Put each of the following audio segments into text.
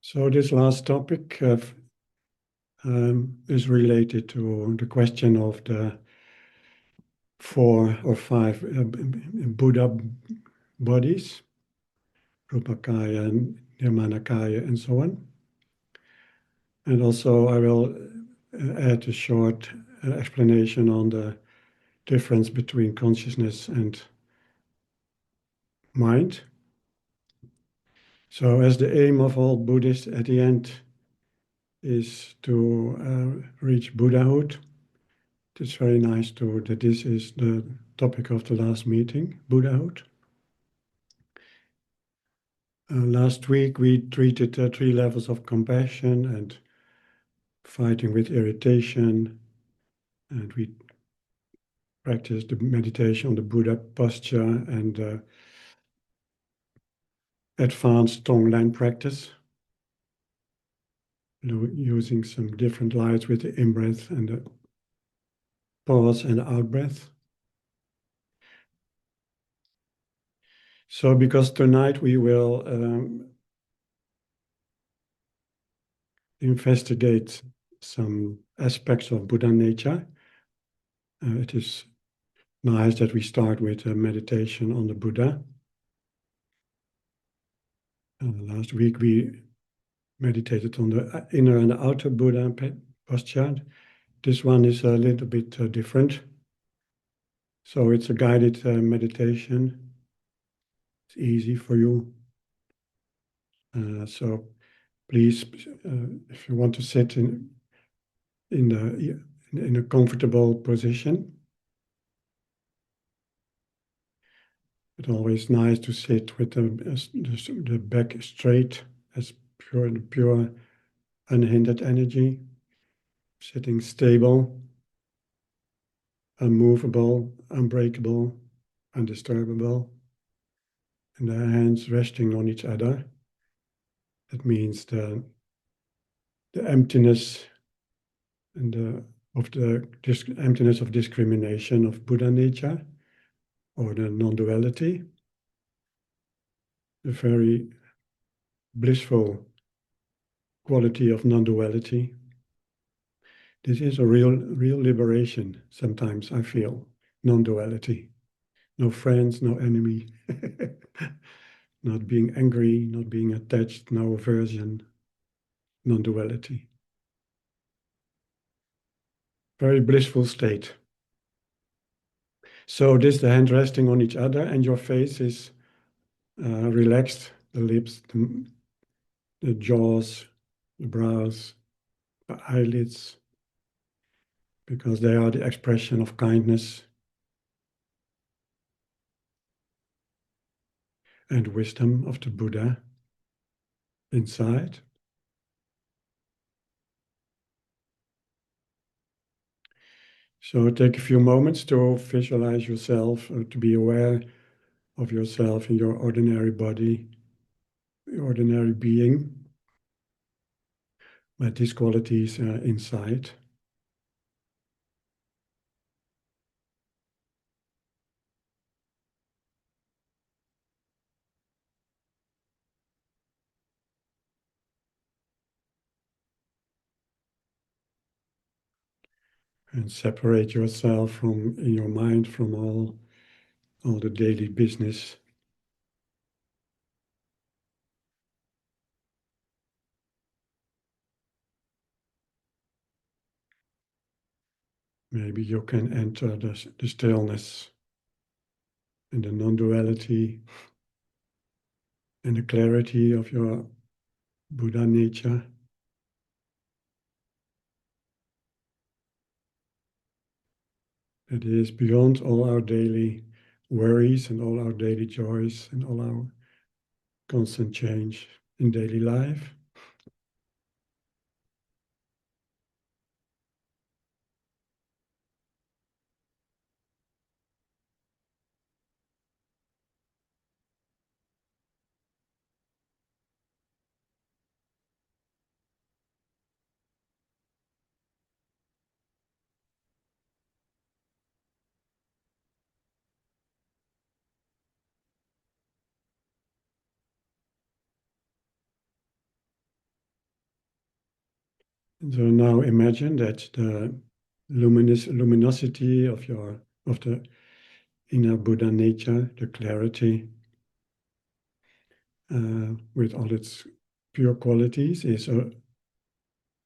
So this last topic is related to the question of the 4 or 5 Buddha bodies, Rupakaya, Nirmanakaya, and so on. And also I will add a short explanation on the difference between consciousness and mind. So as the aim of all Buddhists at the end is to reach Buddhahood, it's very nice that this is the topic of the last meeting, Buddhahood. Last week we treated 3 levels of compassion and fighting with irritation, and we practiced the meditation on the Buddha posture and advanced tongue-line practice, using some different lights with the in-breath and the pause and the out-breath. So because tonight we will investigate some aspects of Buddhanature. It is nice that we start with a meditation on the Buddha. Last week we meditated on the inner and the outer Buddha posture. This one is a little bit different. So it's a guided meditation. It's easy for you. So please, if you want to sit in a comfortable position. It's always nice to sit with the back straight, as pure, unhindered energy, sitting stable, unmovable, unbreakable, undisturbable, and the hands resting on each other. That means the emptiness and the emptiness of discrimination of Buddhanature, or the non-duality, the very blissful quality of non-duality. This is a real liberation, sometimes I feel, non-duality. No friends, no enemy, not being angry, not being attached, no aversion, non-duality. Very blissful state. So this, the hand resting on each other, and your face is relaxed, the lips, the jaws, the brows, the eyelids, because they are the expression of kindness and wisdom of the Buddha inside. So take a few moments to visualize yourself, to be aware of yourself in your ordinary body, your ordinary being, with these qualities inside. And separate yourself from, in your mind, from all the daily business. Maybe you can enter the stillness and the non-duality and the clarity of your Buddha nature. That is beyond all our daily worries and all our daily joys and all our constant change in daily life. So now imagine that the luminosity of the inner Buddha nature, the clarity, with all its pure qualities, is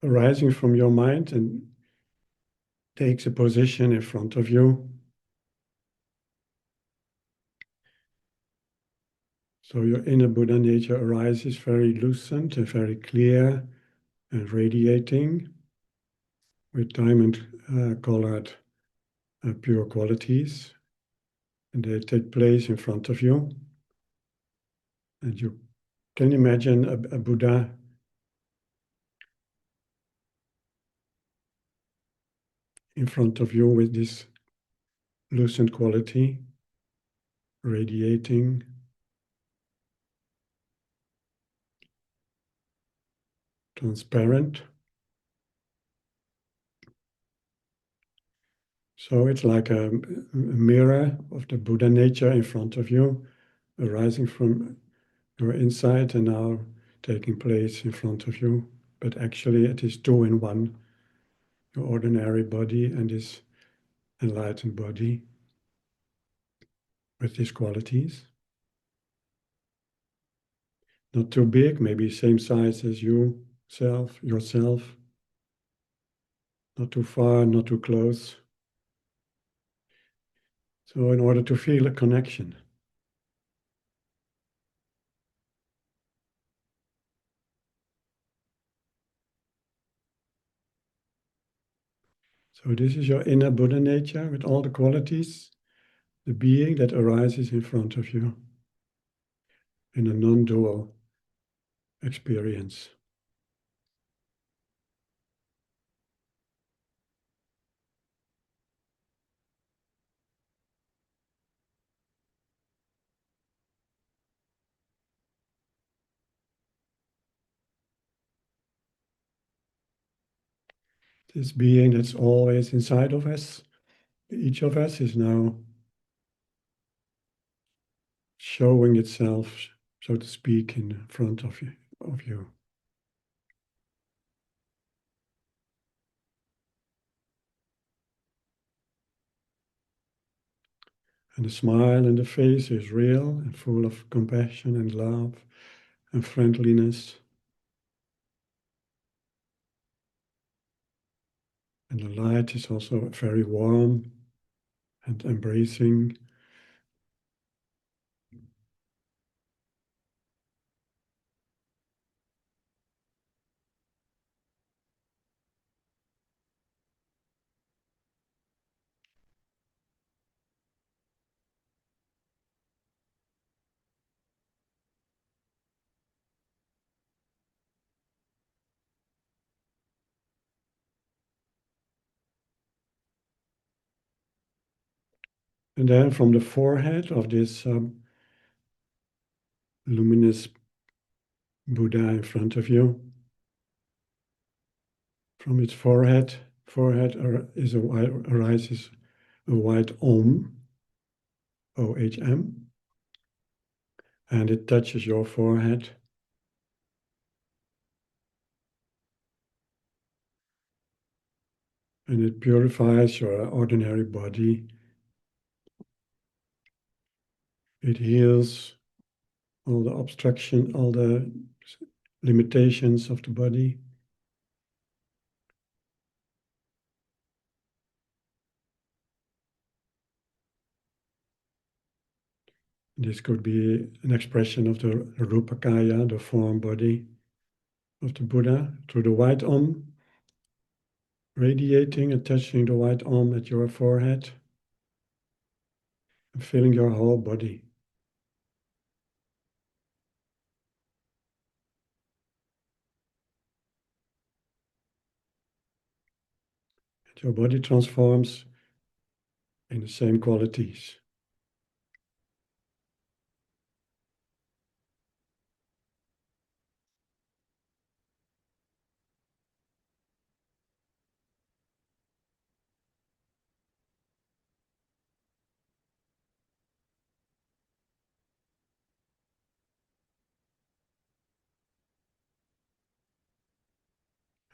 arising from your mind and takes a position in front of you. So your inner Buddha nature arises very lucent and very clear and radiating with diamond colored pure qualities. And they take place in front of you. And you can imagine a Buddha in front of you with this lucent quality, radiating, transparent. So it's like a mirror of the Buddha nature in front of you, arising from your inside and now taking place in front of you. But actually it is two in one, your ordinary body and this enlightened body with these qualities. Not too big, maybe same size as yourself. Not too far, not too close. So in order to feel a connection. So this is your inner Buddha nature with all the qualities, the being that arises in front of you in a non-dual experience. This being that's always inside of us, each of us is now showing itself, so to speak, in front of you. And the smile in the face is real and full of compassion and love and friendliness. And the light is also very warm and embracing. And then from the forehead of this luminous Buddha in front of you, from its forehead arises a white Om, OHM, and it touches your forehead. And it purifies your ordinary body. It heals all the obstruction, all the limitations of the body. This could be an expression of the Rupakaya, the form body of the Buddha, through the white Om, radiating and touching the white Om at your forehead, and filling your whole body. And your body transforms in the same qualities.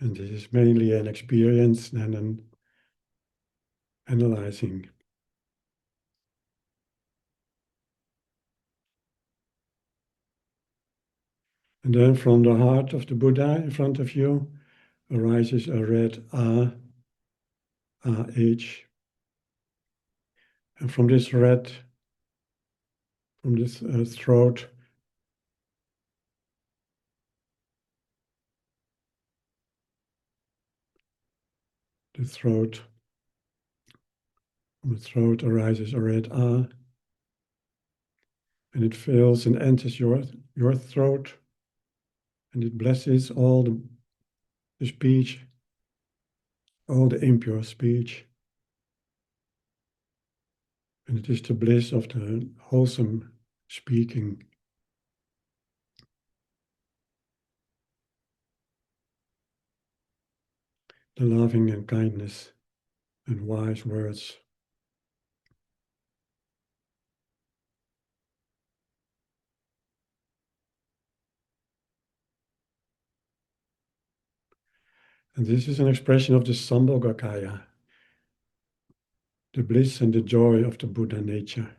And this is mainly an experience than an analyzing. And then from the heart of the Buddha in front of you arises a red H. And from this red, from this throat, from the throat arises a red and it fills and enters your throat, and it blesses all the speech, all the impure speech. And it is the bliss of the wholesome speaking. The loving and kindness and wise words. And this is an expression of the Sambhogakaya, the bliss and the joy of the Buddha nature.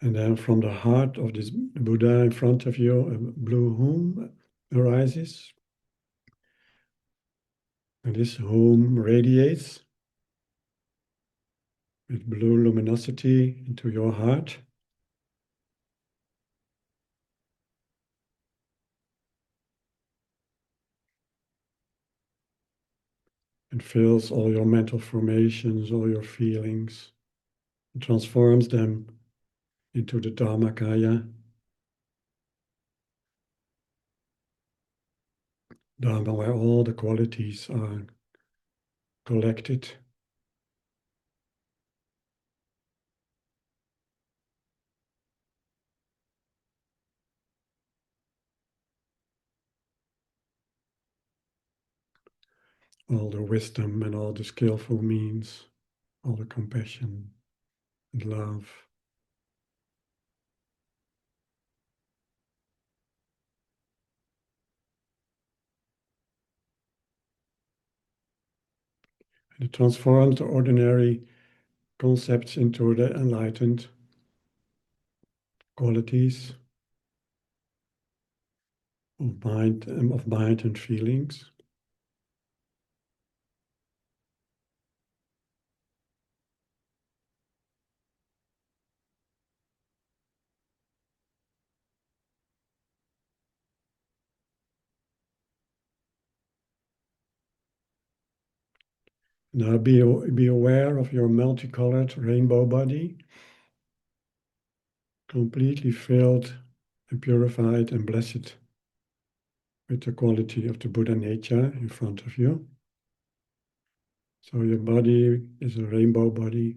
And then from the heart of this Buddha in front of you, a blue home arises. And this home radiates with blue luminosity into your heart. And fills all your mental formations, all your feelings, and transforms them into the Dharmakaya. Dharma, where all the qualities are collected. All the wisdom and all the skillful means, all the compassion and love. And it transforms the ordinary concepts into the enlightened qualities of mind and feelings. Now be aware of your multicolored rainbow body, completely filled and purified and blessed with the quality of the Buddha nature in front of you. So your body is a rainbow body.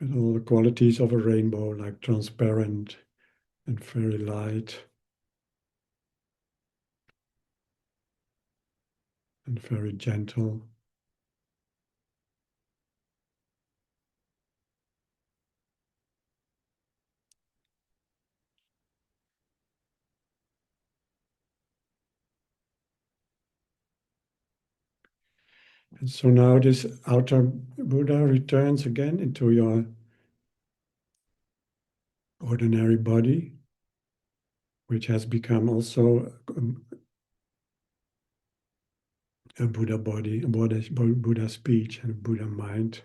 With all the qualities of a rainbow, like transparent and very light and very gentle. And so now this outer Buddha returns again into your ordinary body, which has become also a Buddha body, a Buddha speech and a Buddha mind.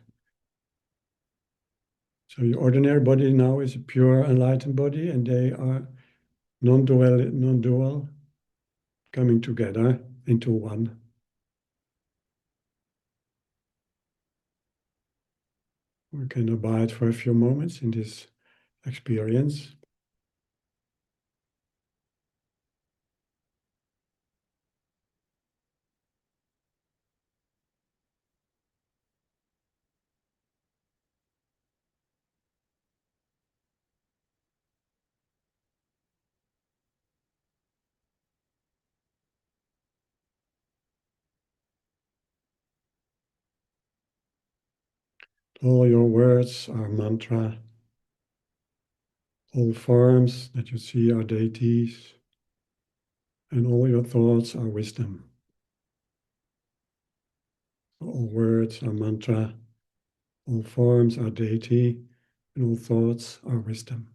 So your ordinary body now is a pure enlightened body, and they are non-dual, coming together into one. We can abide for a few moments in this experience. All your words are mantra. All forms that you see are deities. And all your thoughts are wisdom. All words are mantra. All forms are deity. And all thoughts are wisdom.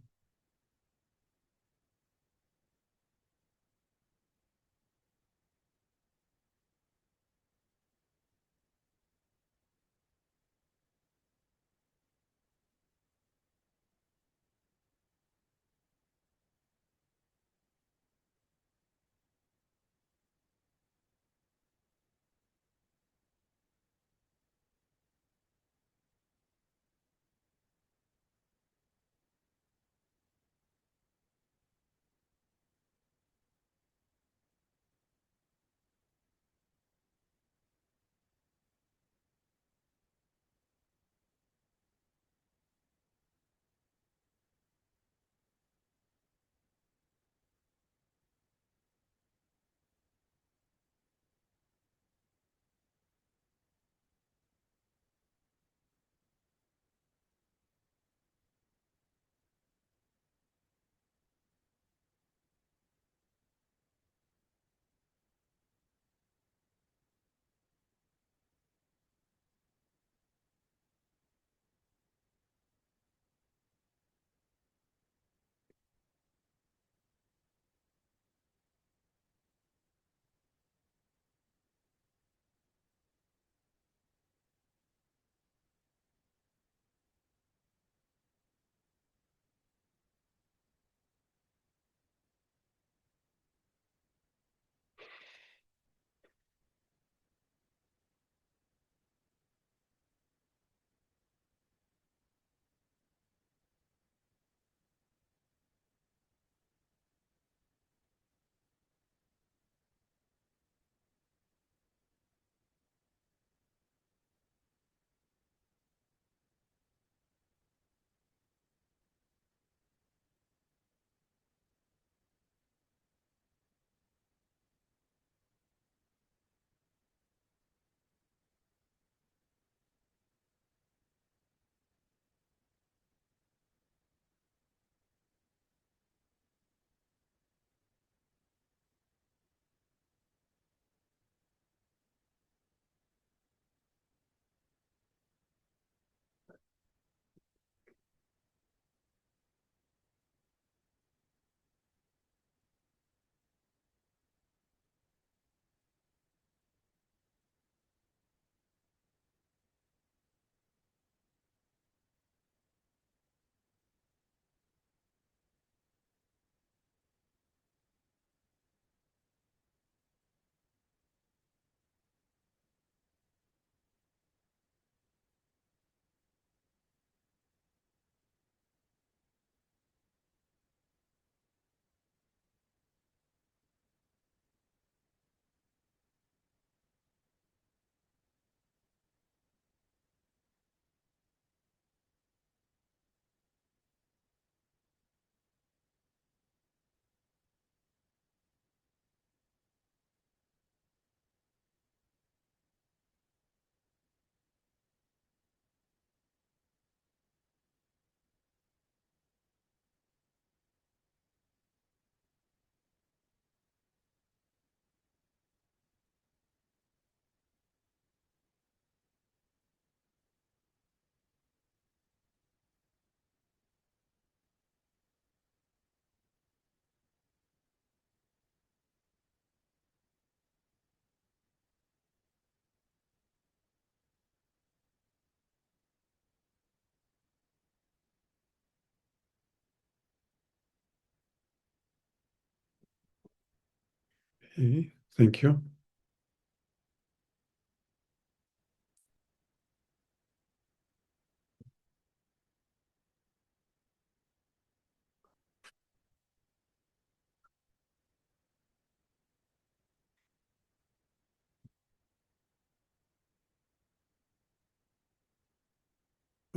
Okay, thank you.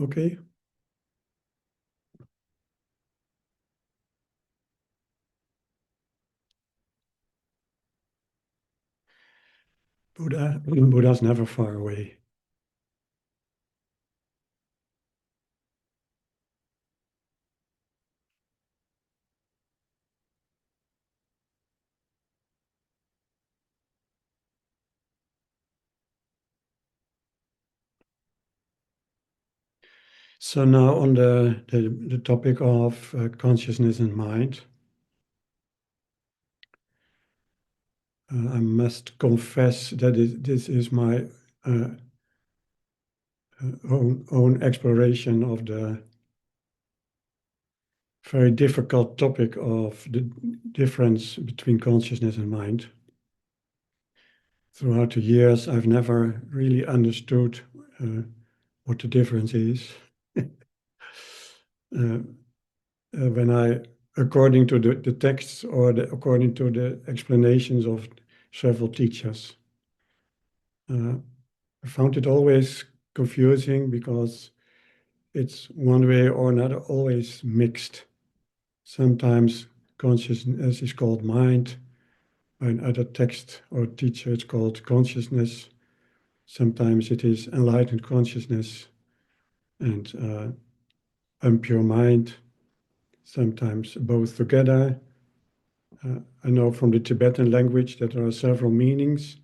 Okay. Buddha's never far away. So now on the topic of consciousness and mind, I must confess that this is my uh, own exploration of the very difficult topic of the difference between consciousness and mind. Throughout the years, I've never really understood what the difference is. uh, when according to the texts or according to the explanations of several teachers, I found it always confusing because it's one way or another always mixed. Sometimes consciousness is called mind. By another text or teacher, it's called consciousness. Sometimes it is enlightened consciousness and impure mind. Sometimes both together. I know from the Tibetan language that there are several meanings,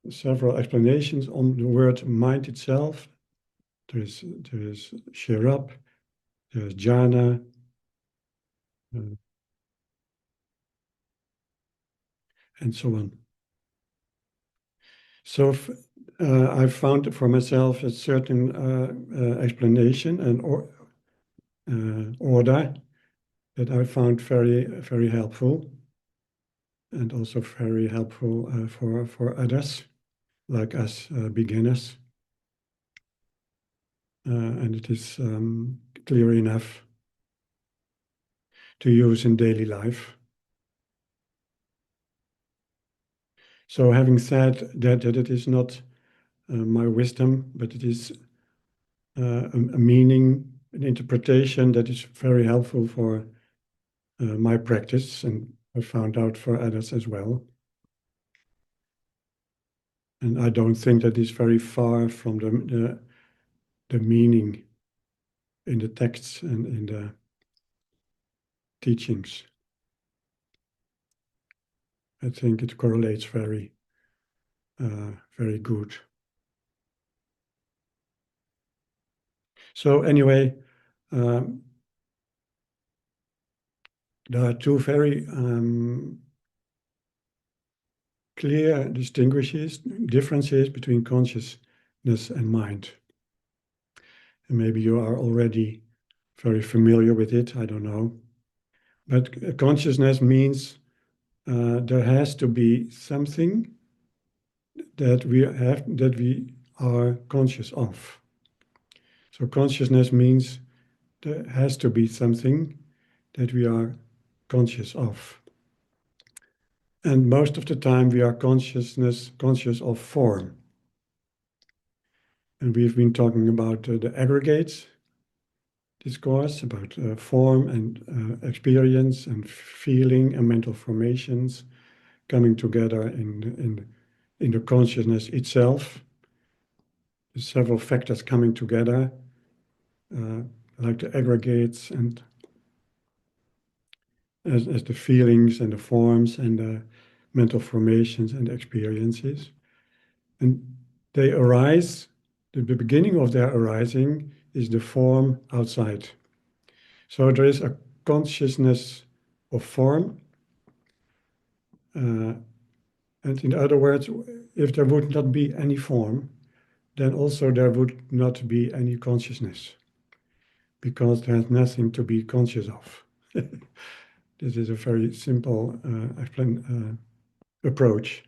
several explanations on the word mind itself. There is Shirap, there's jhana, uh, and so on. So I found for myself a certain explanation and order that I found very, very helpful, and also very helpful for others, like us beginners. And it is clear enough to use in daily life. So having said that it is not my wisdom, but it is a meaning, an interpretation that is very helpful for my practice, and I found out for others as well. And I don't think that is very far from the meaning in the texts and in the teachings. I think it correlates very, very good. So anyway, um, there are two very clear differences between consciousness and mind. And maybe you are already very familiar with it, I don't know. But consciousness means there has to be something that we are conscious of. So consciousness means there has to be something that we are conscious of. And most of the time we are conscious of form. And we've been talking about the aggregates discourse, about form and experience and feeling and mental formations coming together in the consciousness itself. There's several factors coming together, like the aggregates and as the feelings and the forms and the mental formations and experiences. And they arise, the beginning of their arising is the form outside. So there is a consciousness of form. And in other words, if there would not be any form, then also there would not be any consciousness, because there's nothing to be conscious of. This is a very simple approach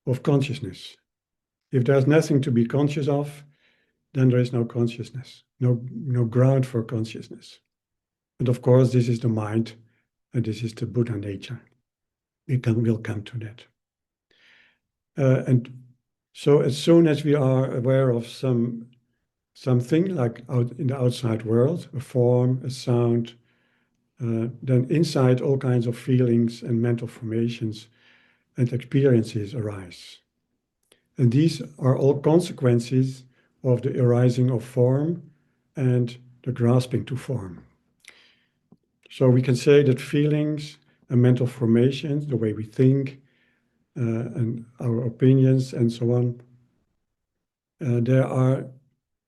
of consciousness. If there's nothing to be conscious of, then there is no consciousness, no ground for consciousness. And of course, this is the mind, and this is the Buddhanature. We'll come to that. And so as soon as we are aware of some something like out in the outside world, a form, a sound, then inside all kinds of feelings and mental formations and experiences arise. And these are all consequences of the arising of form and the grasping to form. So we can say that feelings and mental formations, the way we think, and our opinions and so on, they are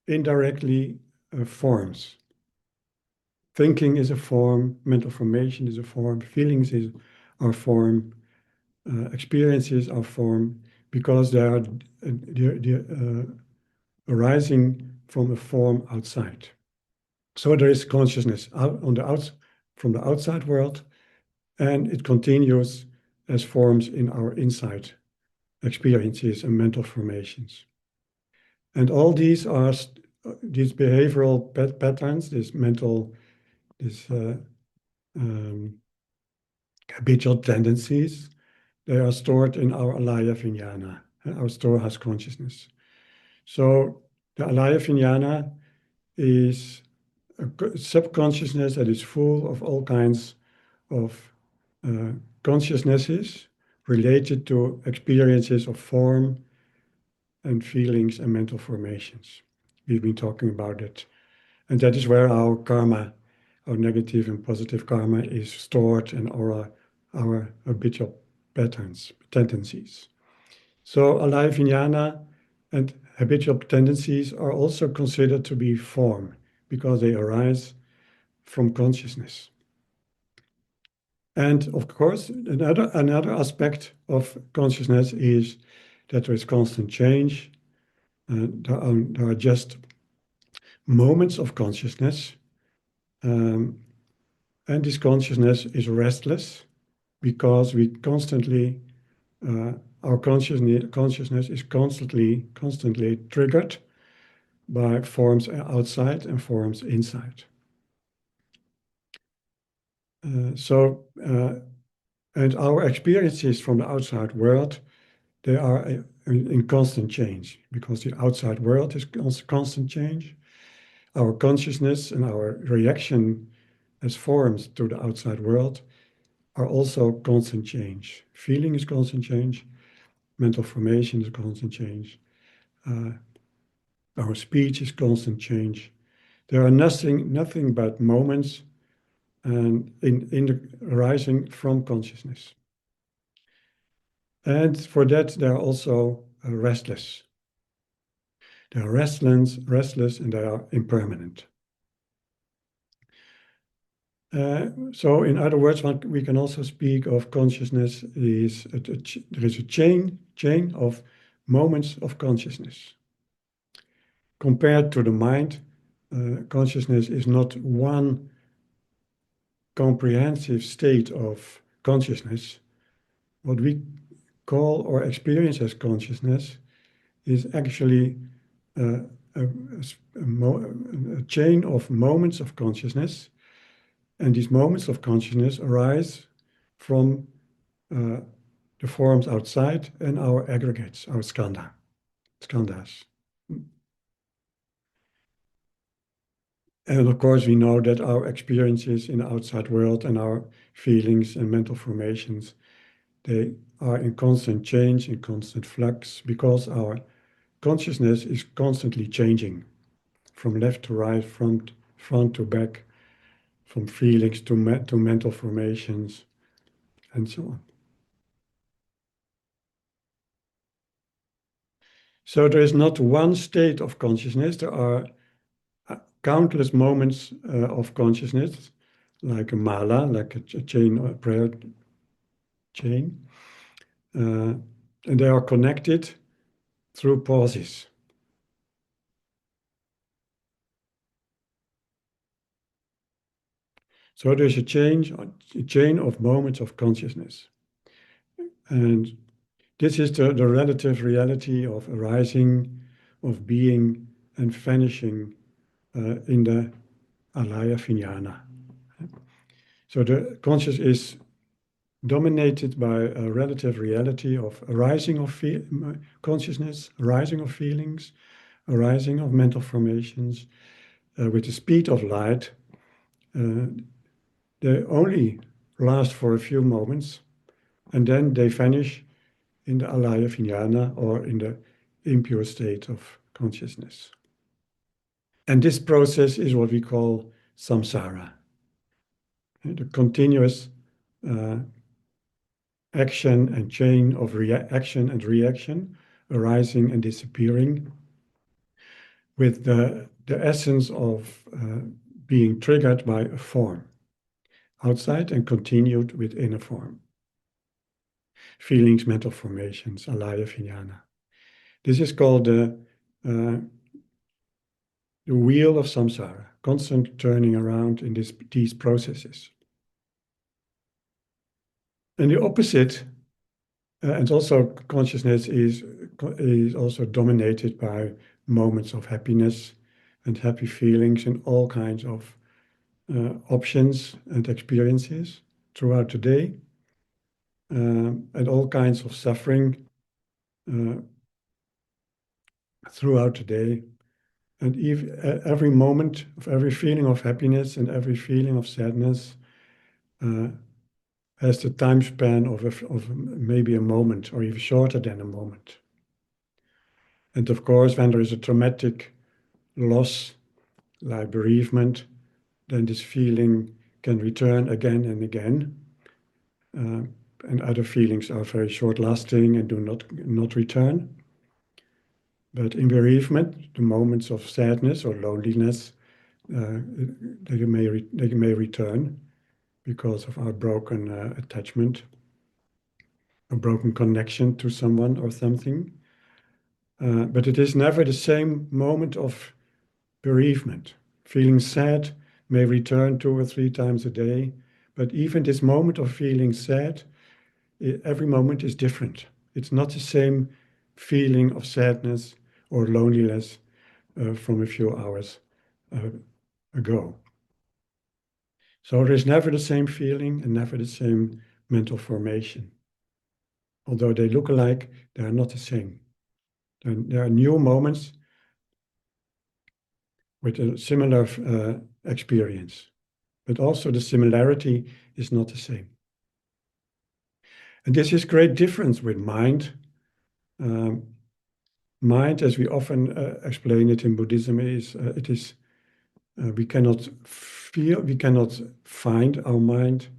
indirectly forms. Thinking is a form, mental formation is a form, feelings are form, experiences are form, because they are arising from a form outside. So there is consciousness from the outside world, and it continues as forms in our inside experiences and mental formations. And all these are these behavioral patterns, these habitual tendencies, they are stored in our alaya vijnana, our storehouse consciousness. So the alaya vijnana is a subconsciousness that is full of all kinds of consciousnesses related to experiences of form and feelings and mental formations. We've been talking about it. And that is where our karma, our negative and positive karma, is stored, and our habitual patterns, tendencies. So alaya vijnana and habitual tendencies are also considered to be form because they arise from consciousness. And of course, another aspect of consciousness is that there is constant change. There are just moments of consciousness, and this consciousness is restless because we constantly, our consciousness is constantly triggered by forms outside and forms inside. And our experiences from the outside world, they are in constant change because the outside world is constant change. Our consciousness and our reaction as forms to the outside world are also constant change. Feeling is constant change. Mental formation is constant change. Our speech is constant change. There are nothing but moments and in the arising from consciousness. And for that, they are also restless. They are restless, and they are impermanent. So in other words, we can also speak of consciousness there is a chain of moments of consciousness. Compared to the mind, consciousness is not one comprehensive state of consciousness. What we call or experience as consciousness is actually a chain of moments of consciousness, and these moments of consciousness arise from the forms outside and our aggregates, our skandhas. And of course, we know that our experiences in the outside world and our feelings and mental formations, they are in constant change, in constant flux, because our consciousness is constantly changing from left to right, front to back, from feelings to mental formations, and so on. So there is not one state of consciousness. There are countless moments of consciousness, like a mala, like a chain, a prayer chain. And they are connected through pauses. So there's a chain of moments of consciousness. And this is the relative reality of arising, of being, and vanishing in the alaya vijnana. So the conscious is dominated by a relative reality of arising of consciousness, arising of feelings, arising of mental formations with the speed of light, they only last for a few moments, and then they vanish in the alaya vijnana, or in the impure state of consciousness. And this process is what we call samsara, the continuous action and chain of action and reaction, arising and disappearing, with the essence of being triggered by a form outside and continued within a form. Feelings, mental formations, alaya vijnana. This is called the wheel of samsara, constant turning around in these processes. And the opposite, and also consciousness is also dominated by moments of happiness and happy feelings and all kinds of options and experiences throughout the day, and all kinds of suffering throughout the day. And every moment of every feeling of happiness and every feeling of sadness has the time span of maybe a moment, or even shorter than a moment. And of course, when there is a traumatic loss, like bereavement, then this feeling can return again and again. And other feelings are very short-lasting and do not return. But in bereavement, the moments of sadness or loneliness, they may return because of our broken attachment, a broken connection to someone or something. But it is never the same moment of bereavement. Feeling sad may return 2 or 3 times a day, but even this moment of feeling sad, every moment is different. It's not the same feeling of sadness or loneliness from a few hours ago. So there's never the same feeling and never the same mental formation. Although they look alike, they are not the same. There are new moments with a similar experience, but also the similarity is not the same. And this is great difference with mind. Mind, as we often explain it in Buddhism, is we cannot feel, we cannot find our mind,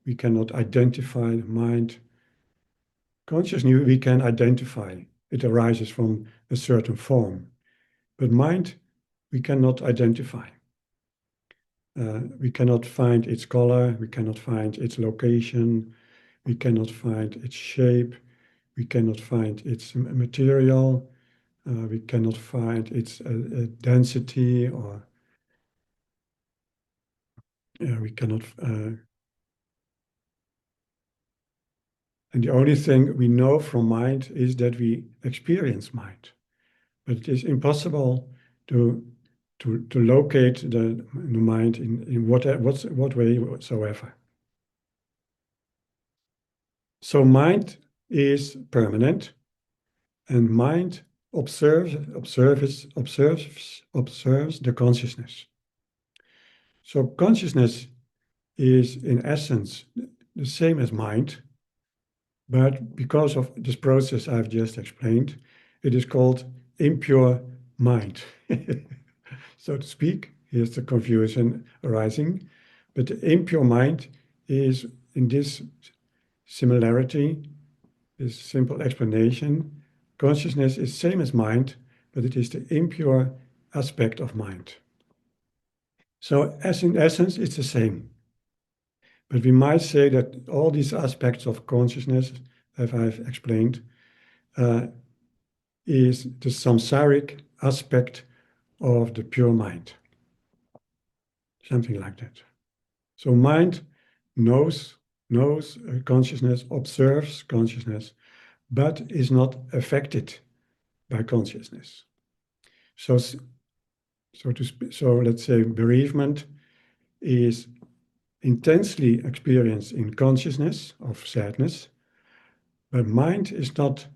we cannot identify mind. Consciousness we can identify. It arises from a certain form. But mind, we cannot identify. We cannot find its color, we cannot find its location, we cannot find its shape, we cannot find its material, we cannot find its density, or we cannot. And the only thing we know from mind is that we experience mind. But it is impossible to locate the mind in what way whatsoever. So mind is permanent, and mind observes the consciousness. So consciousness is in essence the same as mind, but because of this process I've just explained, it is called impure mind, so to speak. Here's the confusion arising. But the impure mind is, in this similarity, this simple explanation, consciousness is same as mind, but it is the impure aspect of mind. So as in essence, it's the same. But we might say that all these aspects of consciousness, as I've explained, is the samsaric aspect of the pure mind. Something like that. So mind knows consciousness, observes consciousness, but is not affected by consciousness. So let's say bereavement is intensely experienced in consciousness of sadness, but mind is not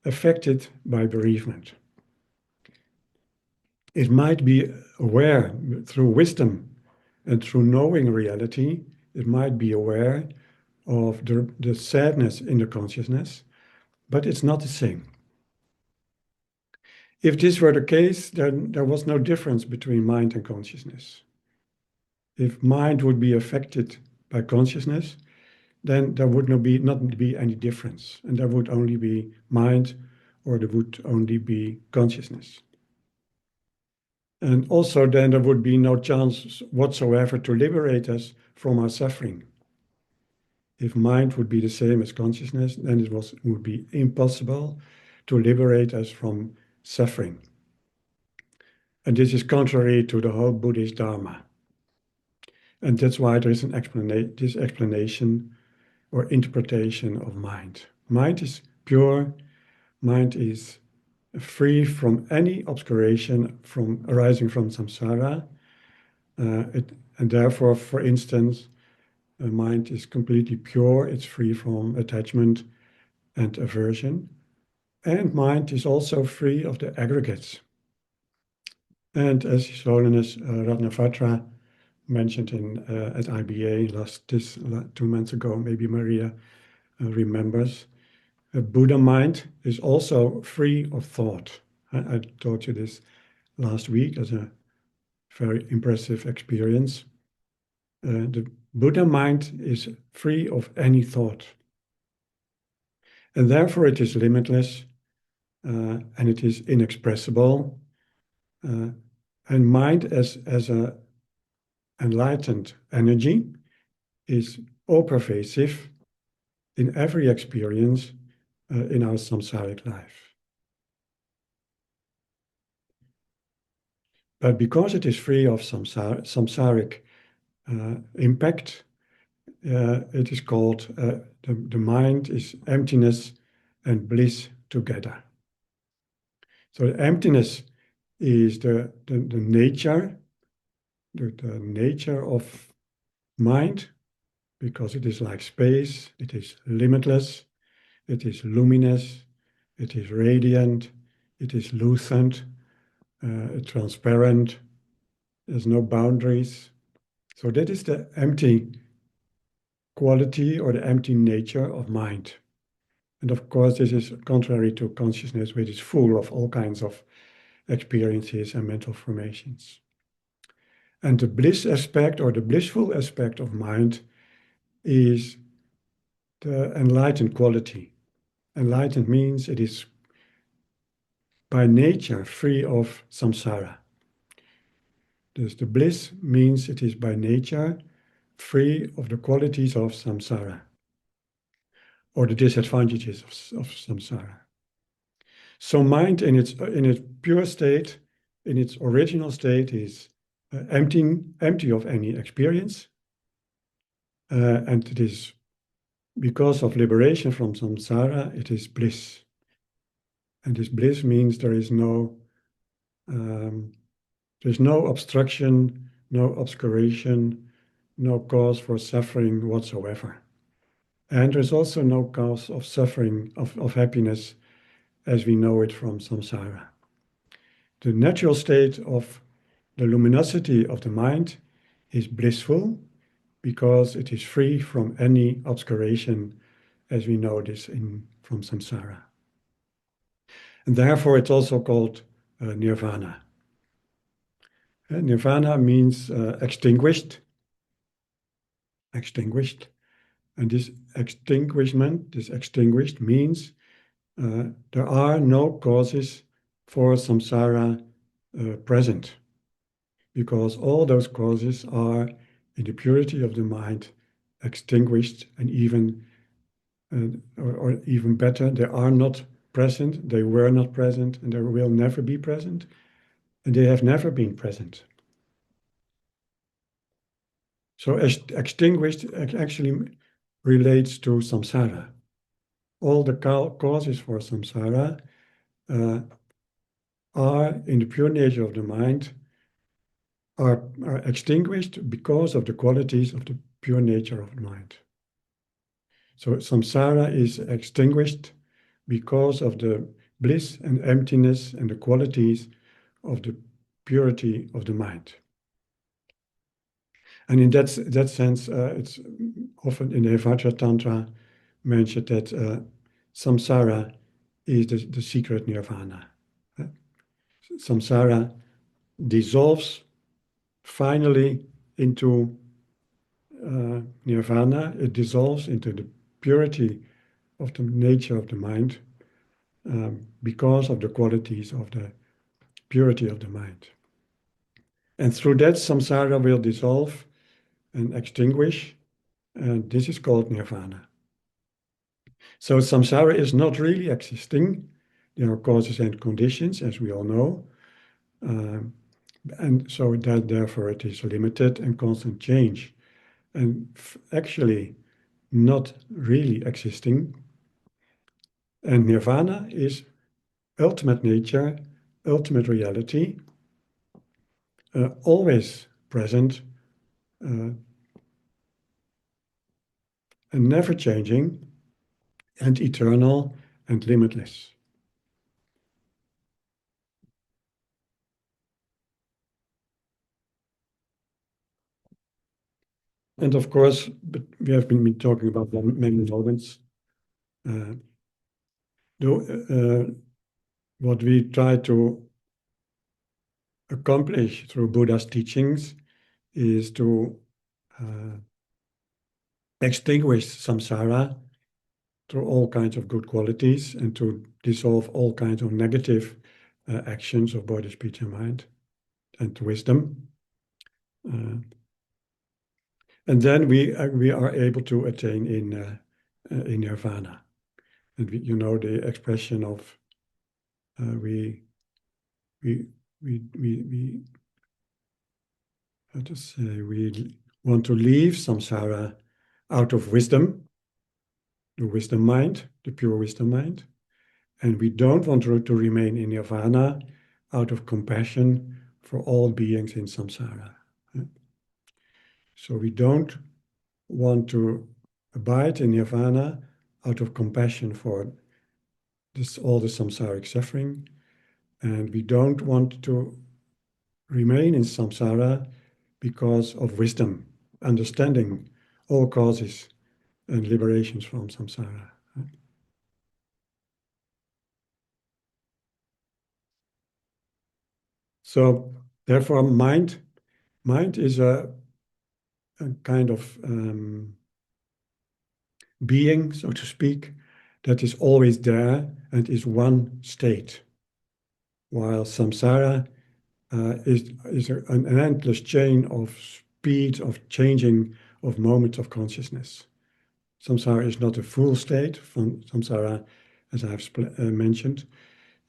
affected by bereavement. It might be aware through wisdom and through knowing reality. It might be aware of the sadness in the consciousness, but it's not the same. If this were the case, then there was no difference between mind and consciousness. If mind would be affected by consciousness, then there would not be any difference, and there would only be mind, or there would only be consciousness. And also then there would be no chance whatsoever to liberate us from our suffering. If mind would be the same as consciousness, then it would be impossible to liberate us from suffering. And this is contrary to the whole Buddhist Dharma. And that's why there is this explanation or interpretation of mind. Mind is pure, mind is free from any obscuration arising from samsara. And therefore, for instance, mind is completely pure, it's free from attachment and aversion. And mind is also free of the aggregates. And as His Holiness Ratnavatra mentioned at IBA 2 months ago, maybe Maria remembers, a Buddha mind is also free of thought. I taught you this last week as a very impressive experience. The Buddha mind is free of any thought. And therefore it is limitless, and it is inexpressible. And mind as an enlightened energy is all-pervasive in every experience in our samsaric life. But because it is free of samsaric impact, it is called, the mind is emptiness and bliss together. So emptiness is the nature, the nature of mind, because it is like space, it is limitless, it is luminous, it is radiant, it is lucent, transparent, there's no boundaries. So that is the empty quality or the empty nature of mind. And of course, this is contrary to consciousness, which is full of all kinds of experiences and mental formations. And the bliss aspect or the blissful aspect of mind is the enlightened quality. Enlightened means it is by nature free of samsara. Thus the bliss means it is by nature free of the qualities of samsara or the disadvantages of samsara. So mind in its pure state, in its original state, is empty of any experience. And it is because of liberation from samsara, it is bliss. And this bliss means there's no obstruction, no obscuration, no cause for suffering whatsoever. And there's also no cause of suffering, of happiness, as we know it from samsara. The natural state of the luminosity of the mind is blissful because it is free from any obscuration, as we know this from samsara. And therefore it's also called nirvana. Nirvana means extinguished. Extinguished. And this extinguished means there are no causes for samsara present, because all those causes are, in the purity of the mind, extinguished, and even, or even better, they are not present, they were not present, and they will never be present, and they have never been present. So extinguished actually relates to samsara. All the causes for samsara are, in the pure nature of the mind, are extinguished because of the qualities of the pure nature of the mind. So samsara is extinguished because of the bliss and emptiness and the qualities of the purity of the mind. And in that sense, it's often in the Vajra Tantra mentioned that samsara is the secret nirvana. Samsara dissolves finally into nirvana. It dissolves into the purity of the nature of the mind because of the qualities of the purity of the mind. And through that, samsara will dissolve and extinguish, and this is called nirvana. So samsara is not really existing. There are causes and conditions, as we all know. And so that therefore it is limited and constant change. And actually not really existing. And nirvana is ultimate nature, ultimate reality, always present, and never changing, and eternal and limitless. And of course, but we have been talking about many moments. What we try to accomplish through Buddha's teachings is to extinguish samsara through all kinds of good qualities and to dissolve all kinds of negative actions of body, speech, and mind, and wisdom. And then we are able to attain in nirvana. And the expression of we how to say, we want to leave samsara out of wisdom, the wisdom mind, the pure wisdom mind. And we don't want to remain in nirvana out of compassion for all beings in samsara. So we don't want to abide in nirvana out of compassion for all the samsaric suffering. And we don't want to remain in samsara because of wisdom, understanding all causes and liberations from samsara. So therefore, mind is a kind of being, so to speak, that is always there and is one state, while samsara is an endless chain of speed, of changing, of moments of consciousness. Samsara is not a full state. Samsara, as I have mentioned,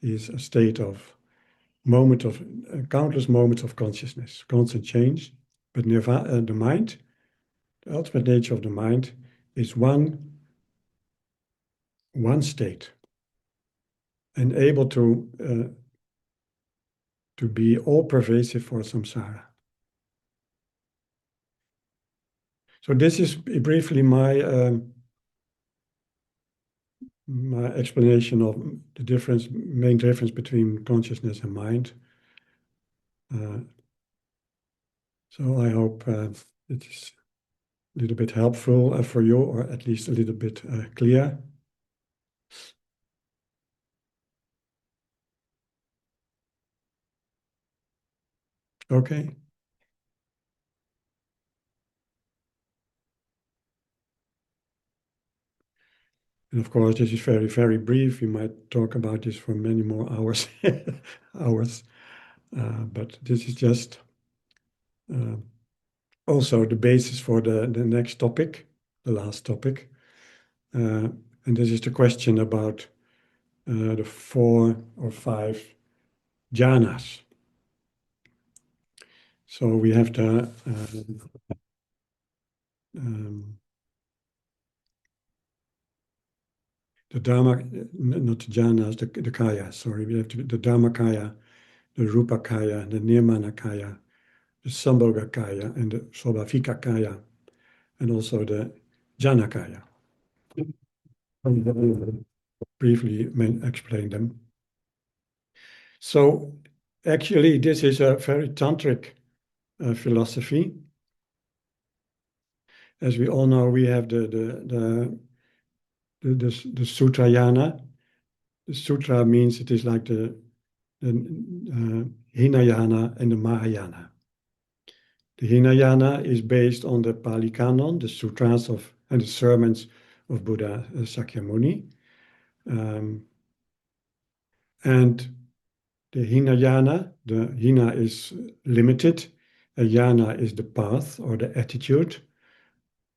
is a state of countless moments of consciousness, constant change. But nirvana, the mind, the ultimate nature of the mind, is one state, and able to be all pervasive for samsara. So this is briefly my explanation of the main difference between consciousness and mind. So I hope it is a little bit helpful for you, or at least a little bit clear. Okay. And of course, this is very, very brief. We might talk about this for many more hours, but this is just also the basis for the next topic, the last topic. And this is the question about the 4 or 5 jhanas. So we have the Dharma, not the jhanas, the kaya, sorry. We have the Dharmakaya, the Rupakaya, the Nirmanakaya, the Sambhogakaya, and the Swabhavikakaya, and also the Janakaya. Briefly explain them. So Actually, this is a very tantric philosophy. As we all know, we have the Sutrayana. The Sutra means it is like the Hinayana and the Mahayana. The Hinayana is based on the Pali Canon, the sutras of and the sermons of Buddha Sakyamuni. And the Hinayana, the Hina is limited, a Yana is the path or the attitude.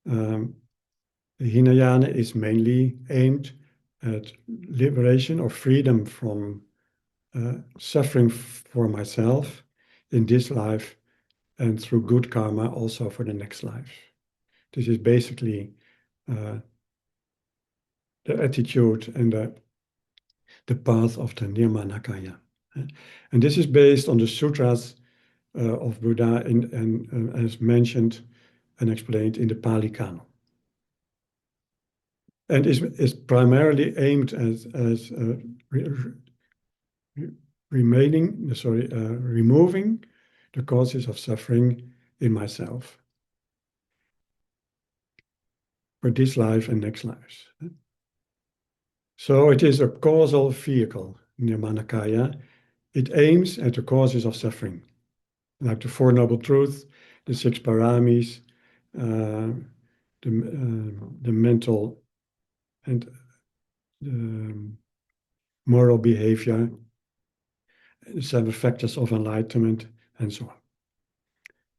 The Hinayana is mainly aimed at liberation or freedom from suffering for myself in this life and through good karma also for the next life. This is basically the attitude and the path of the Nirmanakaya. And this is based on the sutras of Buddha and as mentioned and explained in the Pali Canon. And is primarily aimed as removing the causes of suffering in myself for this life and next lives. So it is a causal vehicle, Nirmanakaya. It aims at the causes of suffering, like the Four Noble Truths, the Six Paramis, the mental and moral behavior, the seven factors of enlightenment, and so on.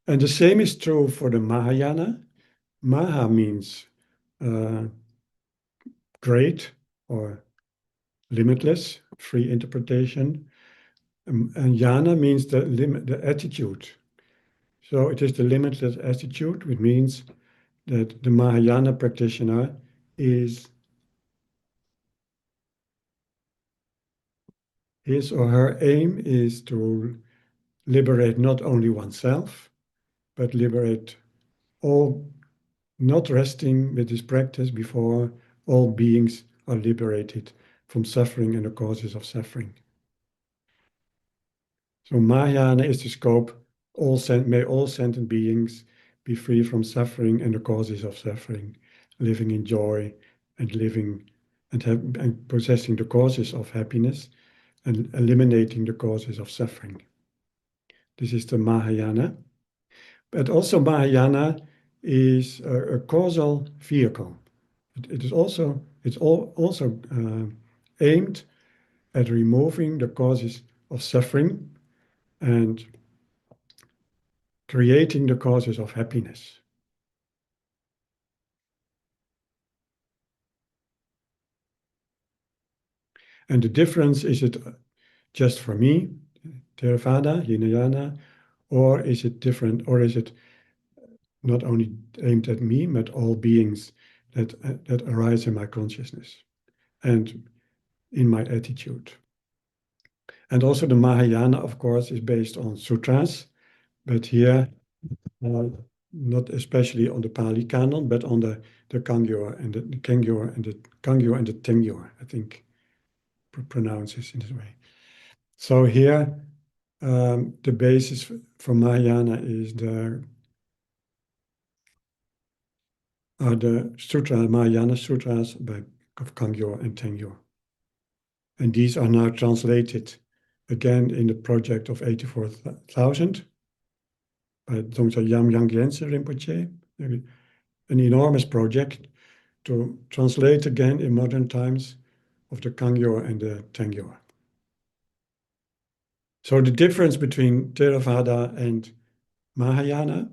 And the same is true for the Mahayana. Maha means great or limitless, free interpretation. And Yana means the attitude. So it is the limitless attitude, which means that the Mahayana practitioner is his or her aim is to liberate not only oneself, but liberate all, not resting with this practice before all beings are liberated from suffering and the causes of suffering. So Mahayana is the scope, may all sentient beings be free from suffering and the causes of suffering, living in joy and living and possessing the causes of happiness and eliminating the causes of suffering. This is the Mahayana. But also Mahayana is a causal vehicle. It is also aimed at removing the causes of suffering and creating the causes of happiness. And the difference, is it just for me, Theravada, Hinayana, or is it different, or is it not only aimed at me, but all beings that arise in my consciousness and in my attitude? And also the Mahayana, of course, is based on sutras, but here, not especially on the Pali Canon, but on the Kangyo and the Kengyo and the Kangyo and the Tengyo, I think pronounces in this way. So here, the basis for Mahayana is the Mahayana sutras of Kangyo and Tengyo. And these are now translated again in the project of 84,000 by Dongsa Yamyang Gyaltsen Rinpoche, an enormous project to translate again in modern times of the Kangyo and the Tengyo. So the difference between Theravada and Mahayana,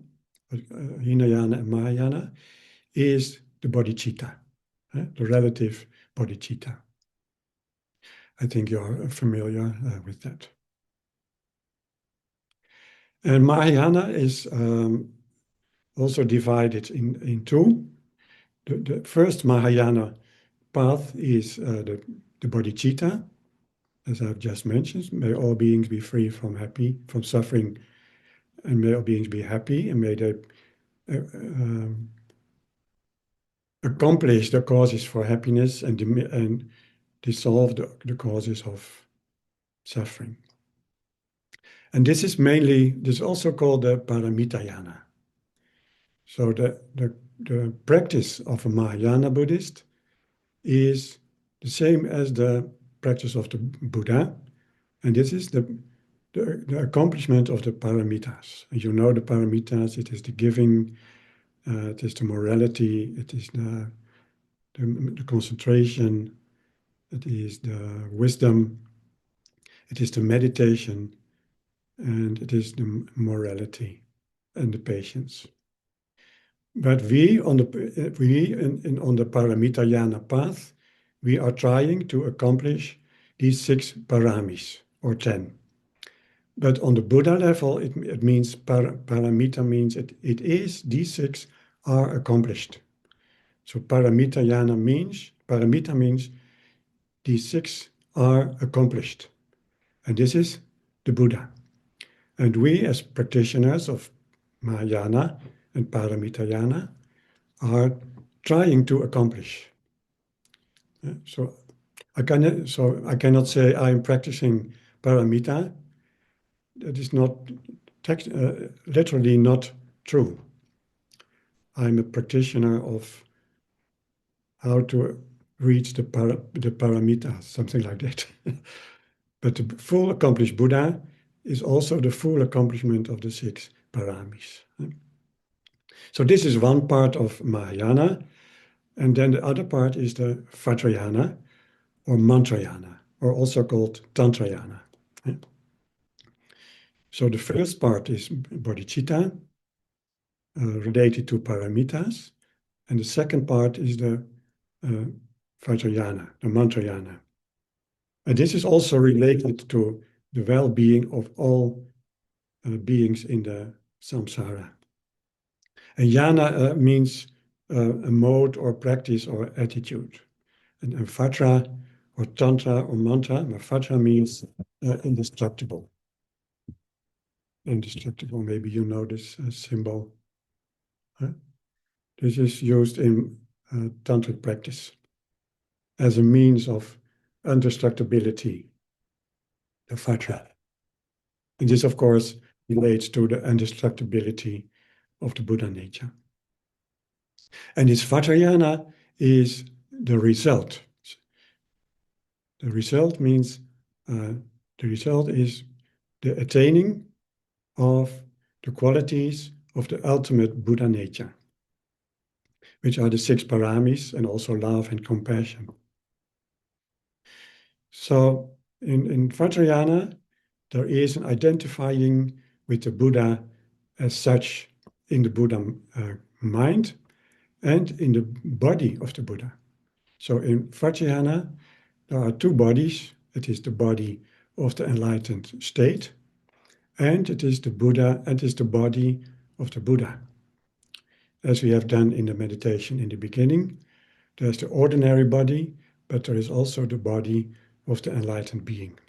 Hinayana and Mahayana, is the bodhicitta, the relative bodhicitta. I think you're familiar with that. And Mahayana is also divided in two. The first Mahayana path is the bodhicitta, as I've just mentioned. May all beings be free from suffering, and may all beings be happy, and may they accomplish the causes for happiness and dissolve the causes of suffering. And this is also called the Paramitayana. So the practice of a Mahayana Buddhist is the same as the practice of the Buddha. And this is the accomplishment of the paramitas. And you know the paramitas, it is the giving, it is the morality, it is the concentration, it is the wisdom, it is the meditation, and it is the morality and the patience. But we on the Paramitayana path, we are trying to accomplish these 6 paramis, or 10. But on the Buddha level, it means paramita means these 6 are accomplished. So Paramitayana means, paramita means these 6 are accomplished. And this is the Buddha. And we as practitioners of Mahayana and Paramitayana are trying to accomplish. So I cannot say I'm practicing paramita. That is not literally not true. I'm a practitioner of how to reach the paramita, something like that. But the full accomplished Buddha is also the full accomplishment of the 6 paramis. So this is one part of Mahayana. And then the other part is the Vajrayana or Mantrayana, or also called Tantrayana. So the first part is bodhicitta, related to paramitas. And the second part is the Vajrayana, the Mantrayana. And this is also related to the well-being of all beings in the samsara. And yana means a mode or practice or attitude. And Vajra or Tantra or Mantra, Vajra means indestructible. Indestructible, maybe you know this symbol. This is used in tantric practice as a means of indestructibility, the Vajra. And this, of course, relates to the indestructibility of the Buddhanature. And this Vajrayana is the result. The result means, the result is the attaining of the qualities of the ultimate Buddha nature, which are the 6 paramis and also love and compassion. So in Vajrayana, there is an identifying with the Buddha as such in the Buddha mind and in the body of the Buddha. So in Vajrayana, there are 2 bodies. It is the body of the enlightened state, and it is the Buddha, and it is the body of the Buddha. As we have done in the meditation in the beginning, there's the ordinary body, but there is also the body of the enlightened being.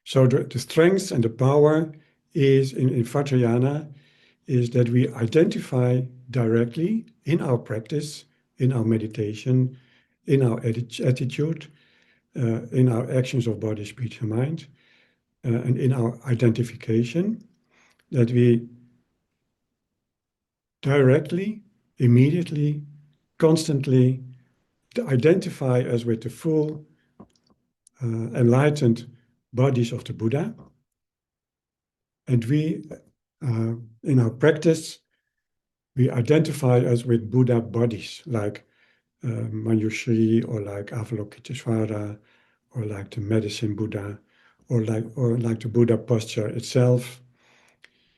So the strength and the power is in Vajrayana is that we identify directly in our practice, in our meditation, in our attitude, in our actions of body, speech, and mind, and in our identification, that we directly, immediately, constantly identify us with the full enlightened bodies of the Buddha. And we, in our practice, we identify us with Buddha bodies like Manjushri, or like Avalokiteshvara, or like the medicine Buddha, or like the Buddha posture itself.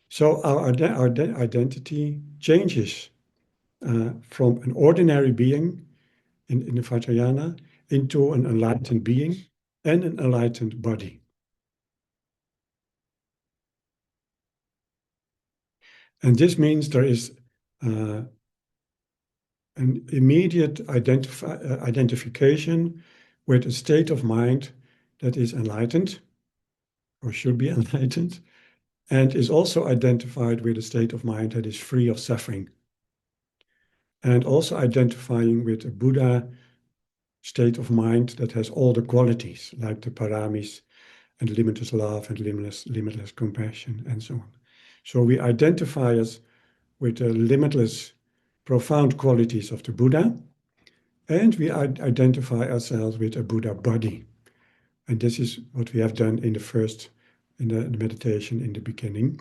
So our identity changes from an ordinary being in the Vajrayana into an enlightened being and an enlightened body. And this means there is an immediate identification with a state of mind that is enlightened, or should be enlightened, and is also identified with a state of mind that is free of suffering. And also identifying with a Buddha state of mind that has all the qualities, like the paramis, and limitless love and limitless compassion and so on. So we identify us with the limitless, profound qualities of the Buddha, and we identify ourselves with a Buddha body. And this is what we have done in the meditation in the beginning.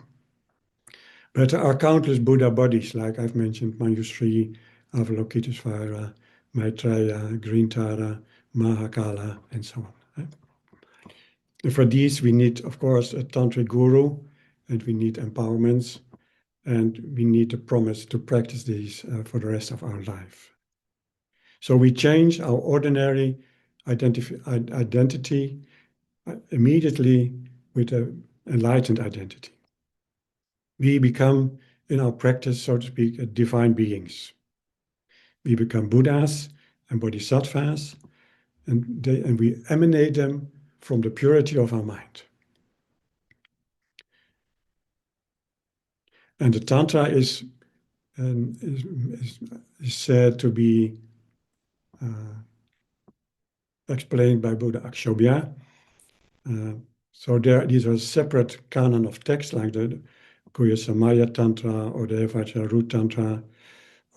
But there are countless Buddha bodies, like I've mentioned, Manjusri, Avalokitesvara, Maitreya, Grintara, Mahakala, and so on. And for these, we need, of course, a tantric guru, and we need empowerments, and we need a promise to practice these for the rest of our life. So we change our ordinary identity immediately with an enlightened identity. We become, in our practice, so to speak, divine beings. We become Buddhas and Bodhisattvas, and we emanate them from the purity of our mind. And the Tantra is said to be explained by Buddha Akshobhya. So these are separate canon of texts, like the Guhya Samaya Tantra or the Vajrayana Tantra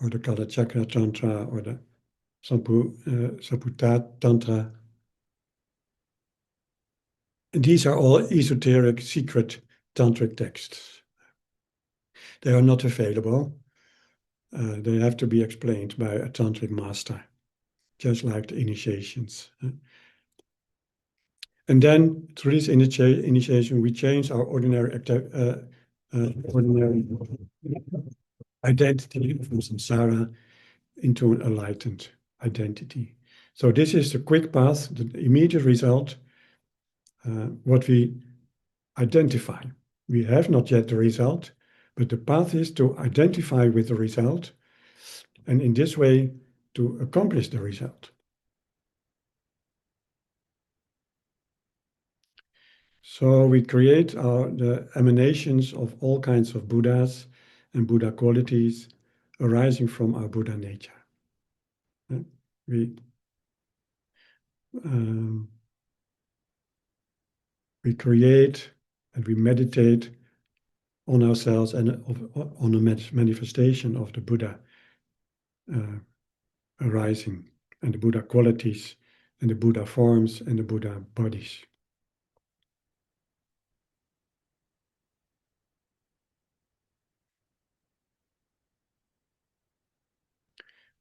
or the Kalachakra Tantra or the Saputa Tantra. And these are all esoteric, secret tantric texts. They are not available. They have to be explained by a tantric master, just like the initiations. And then through this initiation, we change our ordinary identity from samsara into an enlightened identity. So this is the quick path, the immediate result, what we identify. We have not yet the result, but the path is to identify with the result, and in this way to accomplish the result. So we create the emanations of all kinds of Buddhas and Buddha qualities arising from our Buddha nature. We create and we meditate on ourselves and on a manifestation of the Buddha arising, and the Buddha qualities and the Buddha forms and the Buddha bodies.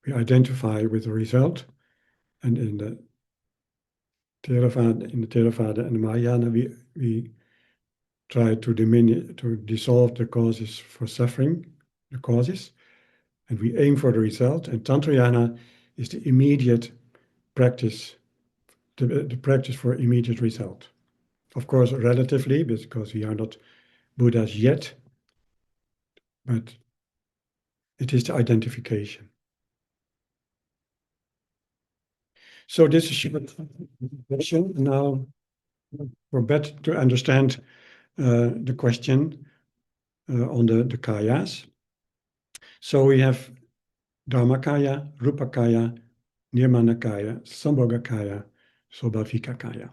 We identify with the result, and in the Theravada and the Mahayana, we try to dissolve the causes for suffering, the causes, and we aim for the result. And Tantrayana is the immediate practice, the practice for immediate result. Of course, relatively, because we are not Buddhas yet, but it is the identification. So this is a short question. Now, for better to understand the question on the kayas. So we have Dharmakaya, Rupakaya, Nirmanakaya, Sambhogakaya, Swabhavikakaya.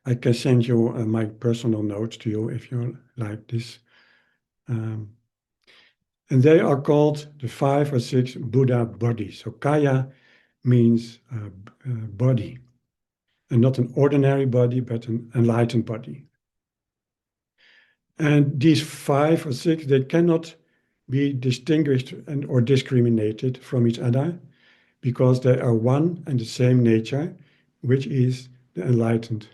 I can send you my personal notes to you if you like this. And they are called the 5 or 6 Buddha bodies. So kaya means body, and not an ordinary body, but an enlightened body. And these 5 or 6, they cannot be distinguished or discriminated from each other, because they are one and the same nature, which is the enlightened.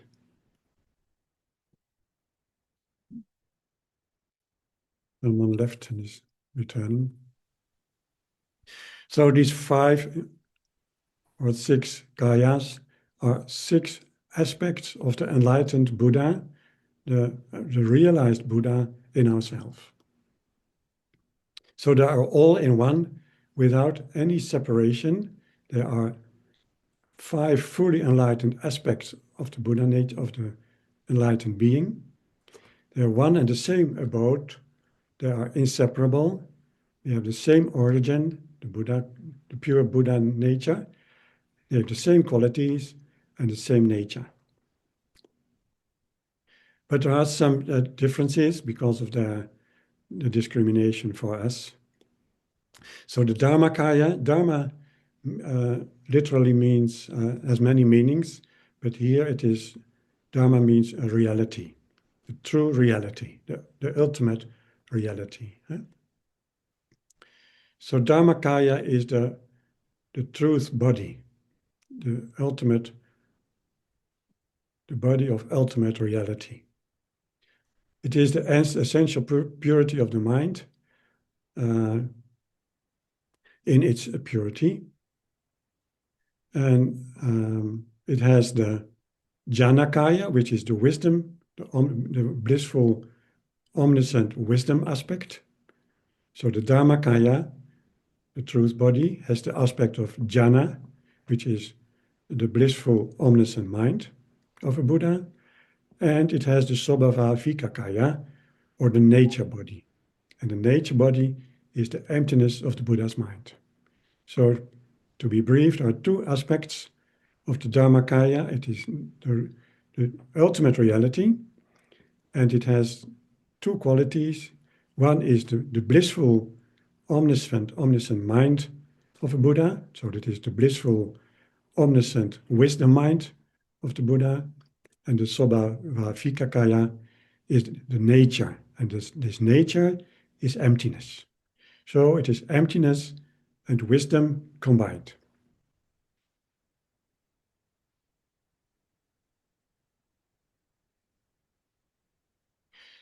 Someone left and is returning. So these 5 or 6 kayas are 6 aspects of the enlightened Buddha, the realized Buddha in ourselves. So they are all in one without any separation. There are 5 fully enlightened aspects of the Buddha nature, of the enlightened being. They are one and the same abode. They are inseparable. They have the same origin, the Buddha, the pure Buddha nature. They have the same qualities and the same nature. But there are some differences because of the discrimination for us. So the Dharmakaya, Dharma literally means, has many meanings, but here it is, Dharma means a reality, the true reality, the ultimate reality. So Dharmakaya is the truth body, the body of ultimate reality. It is the essential purity of the mind in its purity. And it has the Janakaya, which is the wisdom, the blissful, omniscient wisdom aspect. So the Dharmakaya, the truth body, has the aspect of jhana, which is the blissful, omniscient mind of a Buddha. And it has the Sobhava Vikakaya, or the nature body. And the nature body is the emptiness of the Buddha's mind. So, to be brief, there are two aspects of the Dharmakaya. It is the ultimate reality, and it has two qualities. One is the blissful, omniscient mind of a Buddha. So that is the blissful, omniscient wisdom mind of the Buddha. And the Sobhava Vikakaya is the nature. And this nature is emptiness. So it is emptiness and wisdom combined.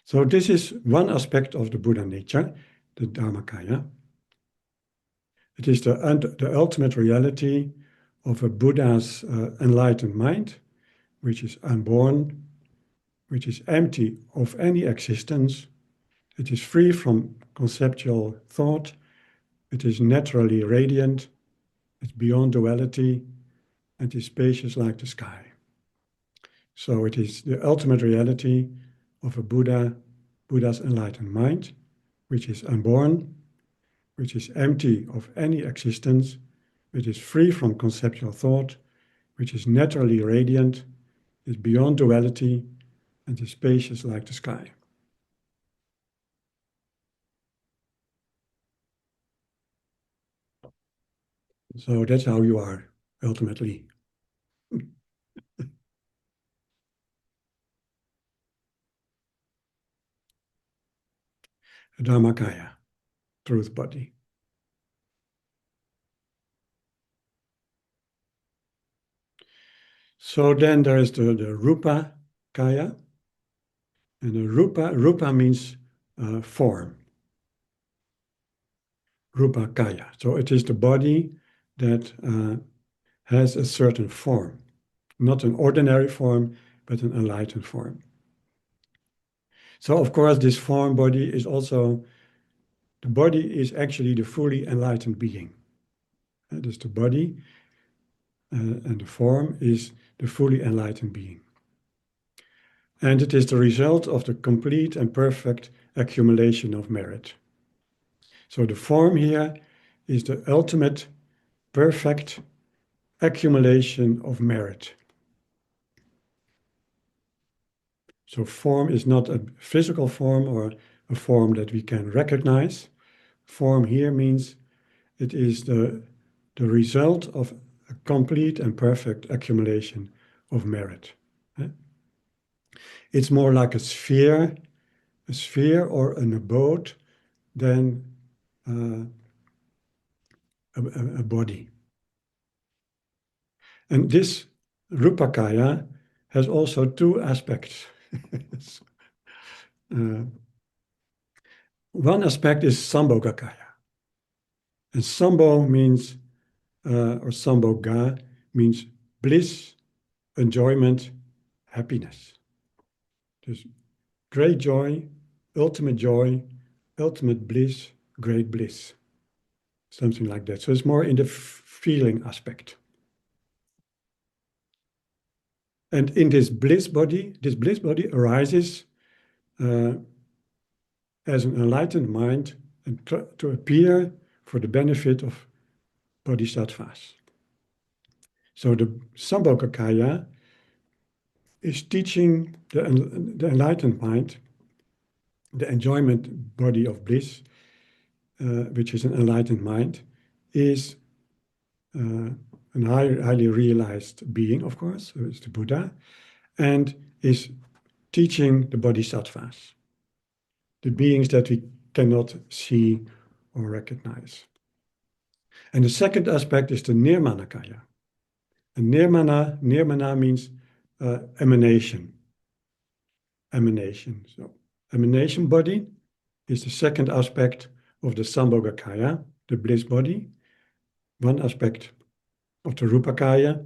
So this is one aspect of the Buddha nature, the Dharmakaya. It is the ultimate reality of a Buddha's enlightened mind, which is unborn, which is empty of any existence. It is free from conceptual thought. It is naturally radiant. It's beyond duality, and is spacious like the sky. So it is the ultimate reality of a Buddha's enlightened mind, which is unborn, which is empty of any existence, which is free from conceptual thought, which is naturally radiant, is beyond duality, and is spacious like the sky. So that's how you are, ultimately. A Dharmakaya, truth body. So then there is the Rupa Kaya. And the Rupa means form. Rupa Kaya. So it is the body that has a certain form. Not an ordinary form, but an enlightened form. So of course this form body is also, the body is actually the fully enlightened being. That is the body, and the form is the fully enlightened being. And it is the result of the complete and perfect accumulation of merit. So the form here is the ultimate perfect accumulation of merit. So form is not a physical form or a form that we can recognize. Form here means it is the result of a complete and perfect accumulation of merit. It's more like a sphere or an abode than a body. And this Rupakaya has also two aspects. One aspect is Sambhogakaya. And Sambho means, or Sambhoga means bliss, enjoyment, happiness. Dus great joy, ultimate bliss, great bliss. Something like that. So it's more in the feeling aspect. And in this bliss body arises as an enlightened mind and to appear for the benefit of bodhisattvas. So the Sambhogakaya is teaching the enlightened mind, the enjoyment body of bliss, which is an enlightened mind, is a highly realized being, of course, who is the Buddha, and is teaching the bodhisattvas, the beings that we cannot see or recognize. And the second aspect is the Nirmanakaya. And nirmana means emanation. Emanation. So, emanation body is the second aspect of the Sambhogakaya, the bliss body. One aspect of the Rupakaya.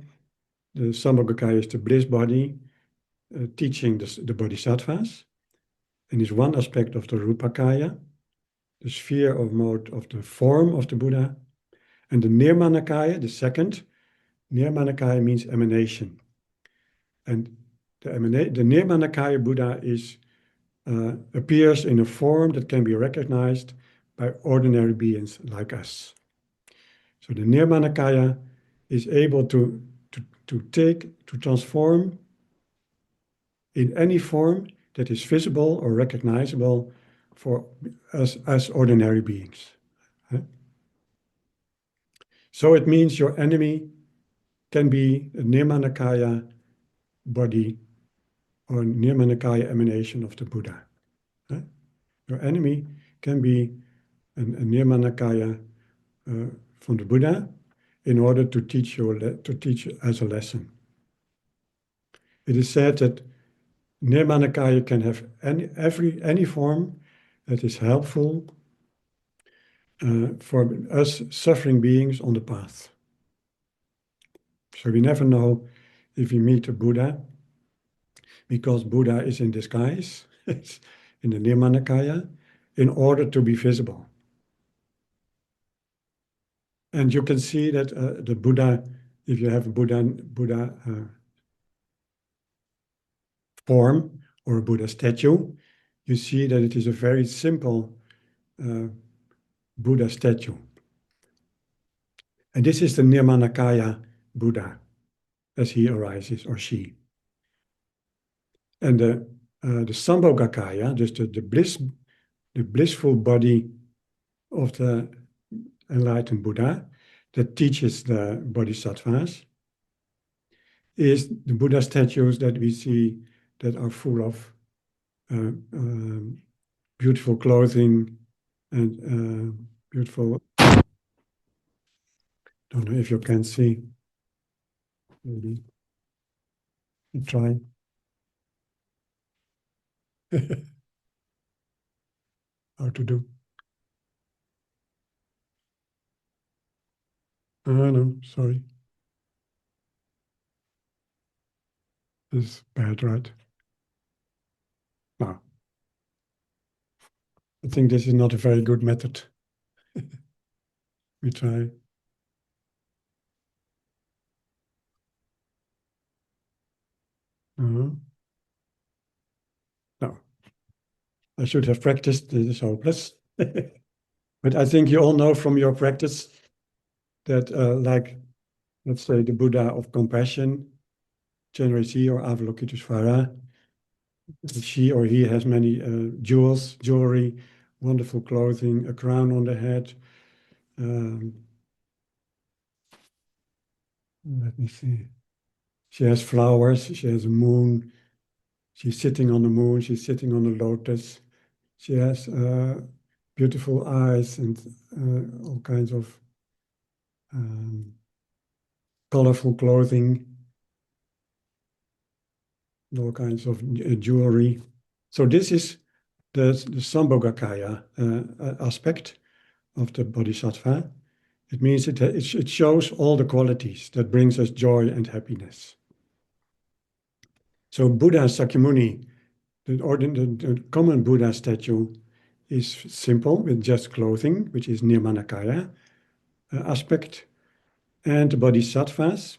The Sambhogakaya is the bliss body, teaching the bodhisattvas, and is one aspect of the Rupakaya, the sphere of mode of the form of the Buddha. And the Nirmanakaya, the second, Nirmanakaya means emanation. And the Nirmanakaya Buddha appears in a form that can be recognized by ordinary beings like us. So the Nirmanakaya is able to transform in any form that is visible or recognizable for us as ordinary beings. So it means your enemy can be a Nirmanakaya body or Nirmanakaya emanation of the Buddha. Your enemy can be a Nirmanakaya from the Buddha in order to teach as a lesson. It is said that Nirmanakaya can have any form that is helpful for us suffering beings on the path. So we never know if we meet a Buddha, because Buddha is in disguise in the Nirmanakaya in order to be visible. And you can see that the Buddha, if you have a Buddha form or a Buddha statue, you see that it is a very simple Buddha statue. And this is the Nirmanakaya Buddha as he arises, or she. And the Sambhogakaya, just the blissful body of the enlightened Buddha that teaches the bodhisattvas, is the Buddha statues that we see that are full of beautiful clothing and beautiful. Don't know if you can see. Maybe you try. How to do? Oh no, sorry. This is bad, right? No. I think this is not a very good method. We try. No. I should have practiced. This is hopeless. But I think you all know from your practice that, like, let's say, the Buddha of compassion, Chenrezig or Avalokiteshvara, she or he has many jewelry, wonderful clothing, a crown on the head. Let me see. She has flowers, she has a moon, she's sitting on the moon, she's sitting on a lotus. She has beautiful eyes and all kinds of colorful clothing, all kinds of jewelry. So this is the Sambhogakaya aspect of the Bodhisattva. It means it shows all the qualities that brings us joy and happiness. So Buddha Sakyamuni, the common Buddha statue, is simple with just clothing, which is Nirmanakaya aspect. And the Bodhisattvas,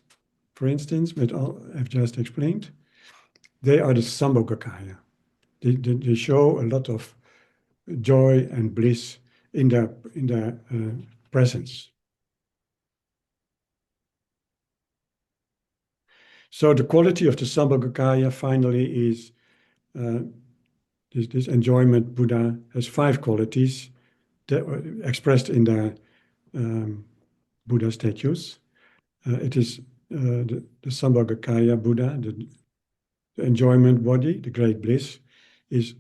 for instance, with all I've just explained, they are the Sambhogakaya. They show a lot of joy and bliss in their presence. So the quality of the Sambhogakaya finally is this enjoyment. Buddha has 5 qualities that were expressed in the Buddha statues. It is the Sambhogakaya Buddha, the enjoyment body, the great bliss, is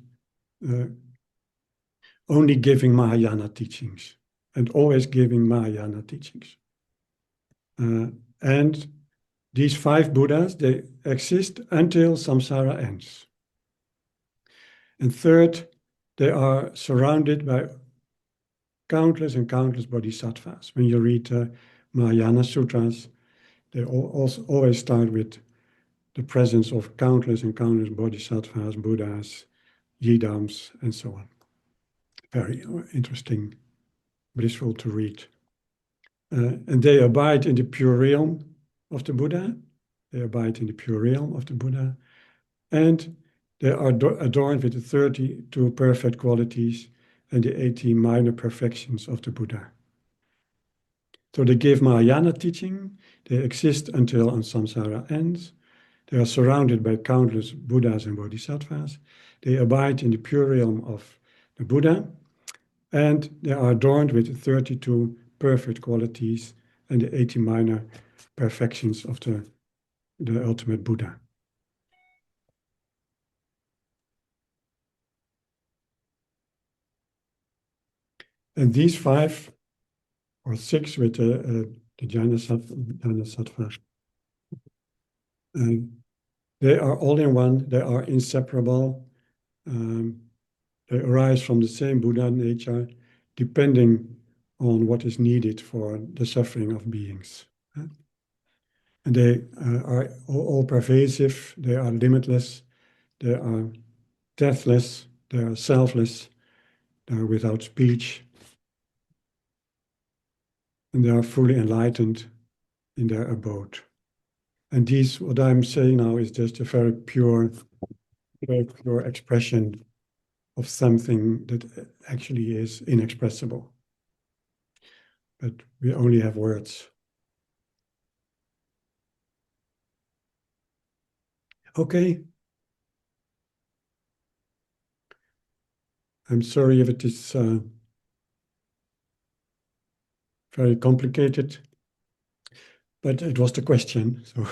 only giving Mahayana teachings and always giving Mahayana teachings. And these 5 Buddhas, they exist until samsara ends. And third, they are surrounded by countless and countless bodhisattvas. When you read Mahayana sutras, they also always start with the presence of countless and countless bodhisattvas, Buddhas, Yidams, and so on. Very interesting, blissful to read. And they abide in the pure realm of the Buddha. They abide in the pure realm of the Buddha. And they are adorned with the 32 perfect qualities and the 80 minor perfections of the Buddha. So they give Mahayana teaching. They exist until samsara ends. They are surrounded by countless Buddhas and Bodhisattvas. They abide in the pure realm of the Buddha. And they are adorned with the 32 perfect qualities and the 80 minor perfections of the ultimate Buddha. And these 5 or 6 with the Jnana Sattva, they are all in one, they are inseparable. They arise from the same Buddha nature, depending on what is needed for the suffering of beings. And they are all pervasive, they are limitless, they are deathless, they are selfless, they are without speech, and they are fully enlightened in their abode. And these, what I'm saying now, is just a very pure expression of something that actually is inexpressible. But we only have words. Okay. I'm sorry if it is very complicated, but it was the question. So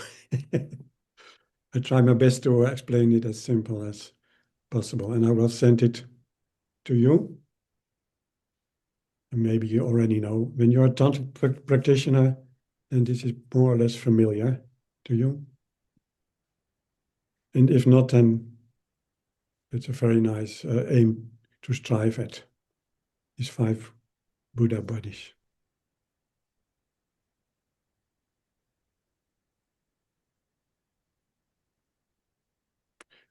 I try my best to explain it as simple as possible, and I will send it to you. And maybe you already know. When you're a tantric practitioner, then this is more or less familiar to you. And if not, then it's a very nice aim to strive at, these 5 Buddha bodies.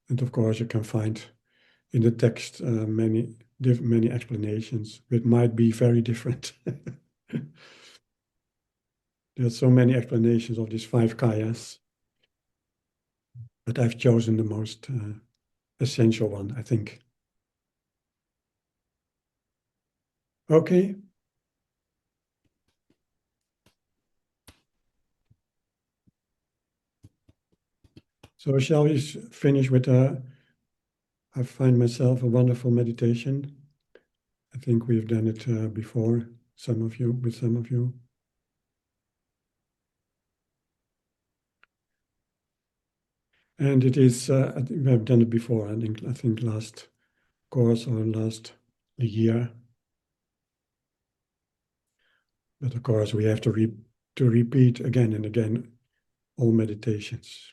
And of course, you can find in the text many explanations, which might be very different. There are so many explanations of these 5 kayas, but I've chosen the most essential one, I think. Okay. So shall we finish with I find myself a wonderful meditation. I think we've done it before, with some of you. And it is, I think we have done it before, I think last course or last year. But of course, we have to repeat again and again all meditations.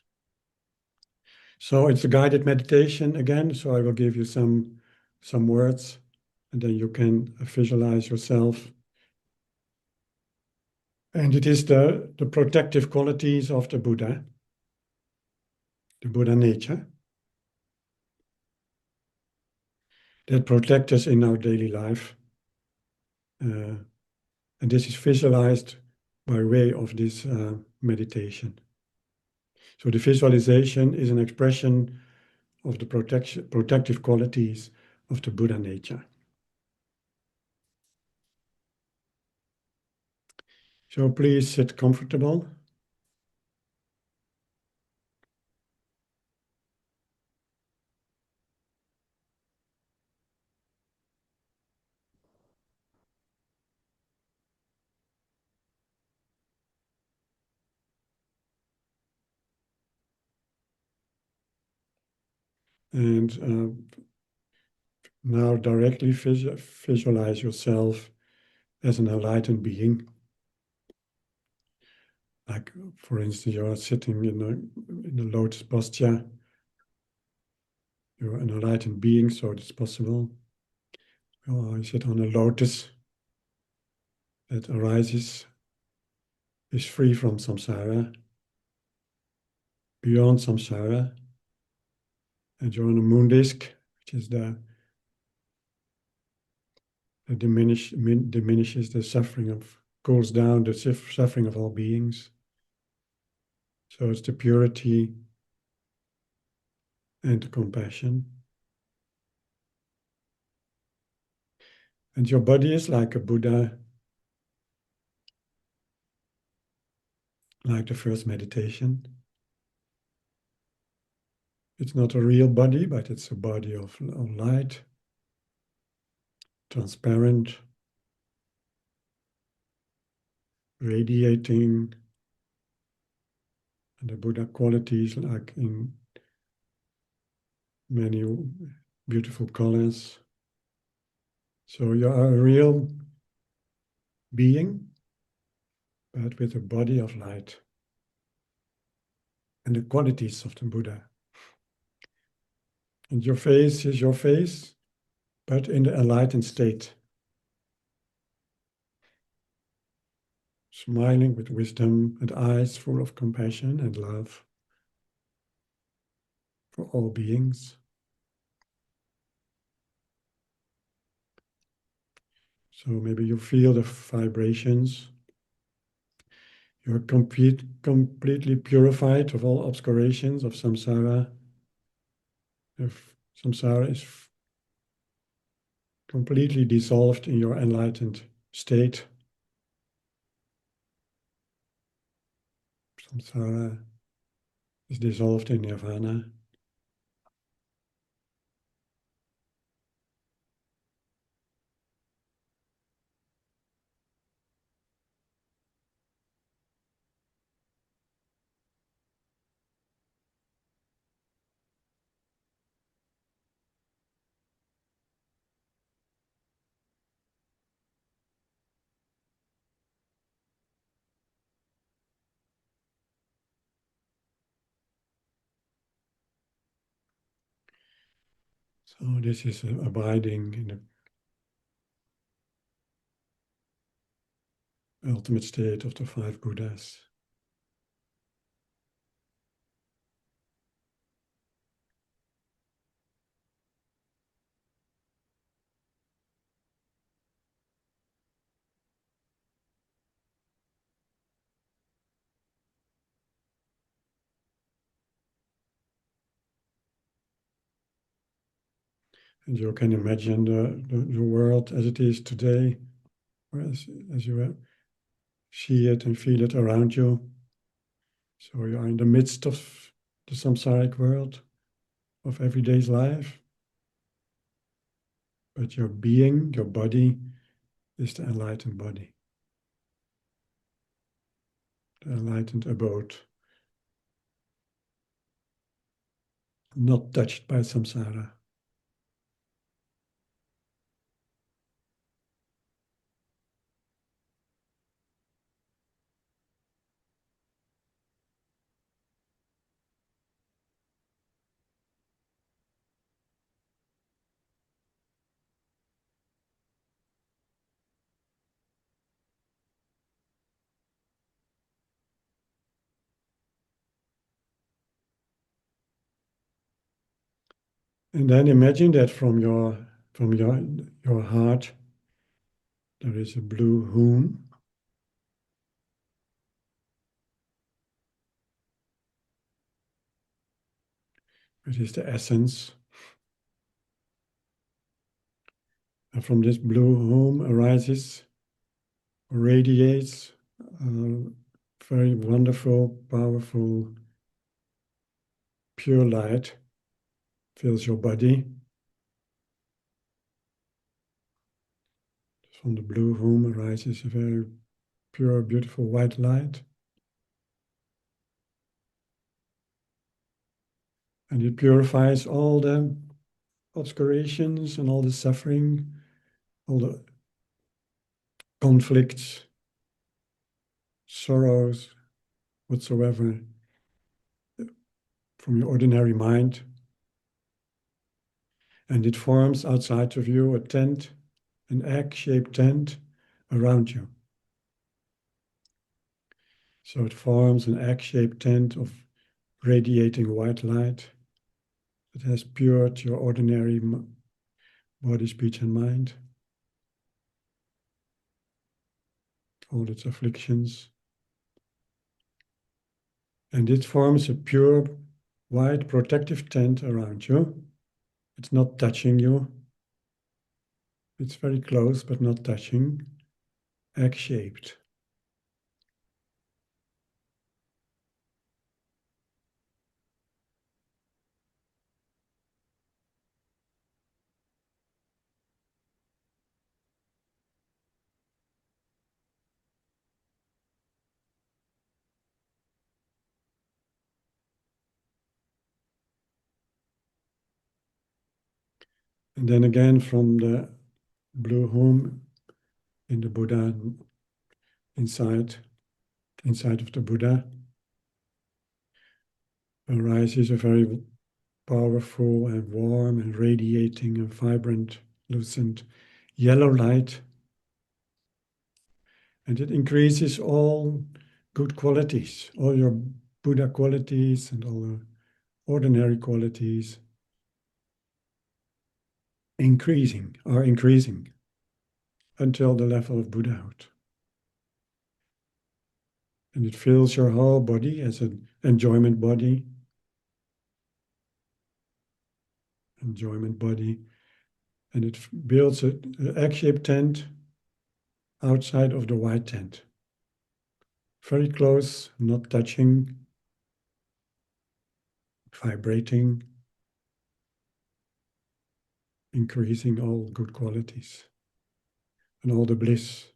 So it's a guided meditation again. So I will give you some words, and then you can visualize yourself. And it is the protective qualities of the Buddha, the Buddha nature, that protect us in our daily life. And this is visualized by way of this meditation. So the visualization is an expression of the protective qualities of the Buddha nature. So please sit comfortable. And now directly visualize yourself as an enlightened being. Like, for instance, you're sitting in a lotus posture. You're an enlightened being, so it's possible. Or you sit on a lotus that arises, is free from samsara, beyond samsara. And you're on a moon disk, which is that diminishes the suffering of, cools down the suffering of all beings. So it's the purity and the compassion. And your body is like a Buddha, like the first meditation. It's not a real body, but it's a body of light, transparent, radiating, and the Buddha qualities like in many beautiful colors. So you are a real being, but with a body of light and the qualities of the Buddha. And your face is your face, but in the enlightened state. Smiling with wisdom and eyes full of compassion and love for all beings. So maybe you feel the vibrations. You're completely purified of all obscurations of samsara. If samsara is completely dissolved in your enlightened state. Samsara is dissolved in nirvana. So this is abiding in the ultimate state of the five Buddhas. And you can imagine the world as it is today, or as you see it and feel it around you. So you are in the midst of the samsaric world of everyday's life. But your being, your body, is the enlightened body, the enlightened abode, not touched by samsara. And then imagine that from your heart there is a blue hum. It is the essence. And from this blue hum arises, radiates very wonderful, powerful, pure light, fills your body. From the blue hum arises a very pure, beautiful white light. And it purifies all the obscurations and all the suffering, all the conflicts, sorrows, whatsoever, from your ordinary mind. And it forms outside of you a tent, an egg-shaped tent around you. So it forms an egg-shaped tent of radiating white light that has pured your ordinary body, speech, and mind, all its afflictions. And it forms a pure, white, protective tent around you. It's not touching you. It's very close, but not touching, egg-shaped. And then again, from the blue home in the Buddha, inside of the Buddha, arises a very powerful and warm and radiating and vibrant, lucent yellow light. And it increases all good qualities, all your Buddha qualities and all the ordinary qualities are increasing until the level of Buddhahood. And it fills your whole body as an enjoyment body. And it builds an egg-shaped tent outside of the white tent. Very close, not touching, vibrating, increasing all good qualities and all the bliss.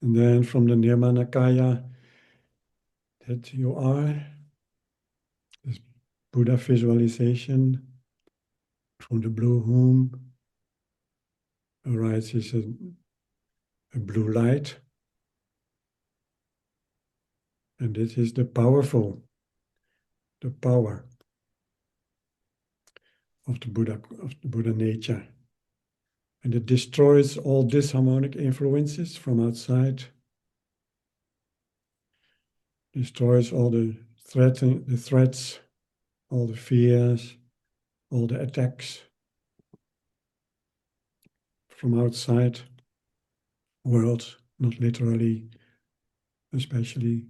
And then from the Nirmanakaya that you are, this Buddha visualization, from the blue home arises a blue light. And this is the power of the Buddha nature. And it destroys all disharmonic influences from outside, destroys all the threats, all the fears, all the attacks from outside world, not literally, especially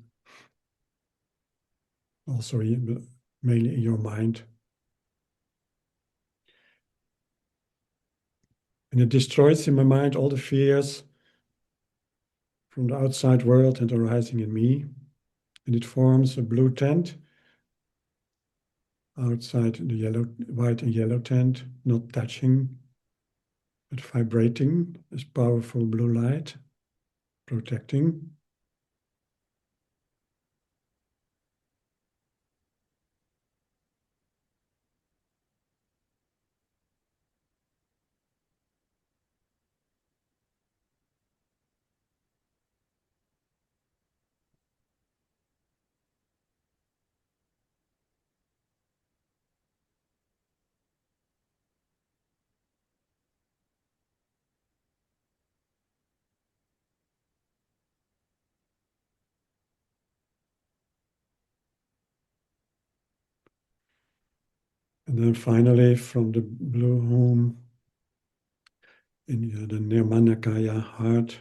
also mainly in your mind. And it destroys in my mind all the fears from the outside world and arising in me. And it forms a blue tent outside the white and yellow tent, not touching, but vibrating as powerful blue light, protecting. And then finally, from the blue home, in the Nirmanakaya heart,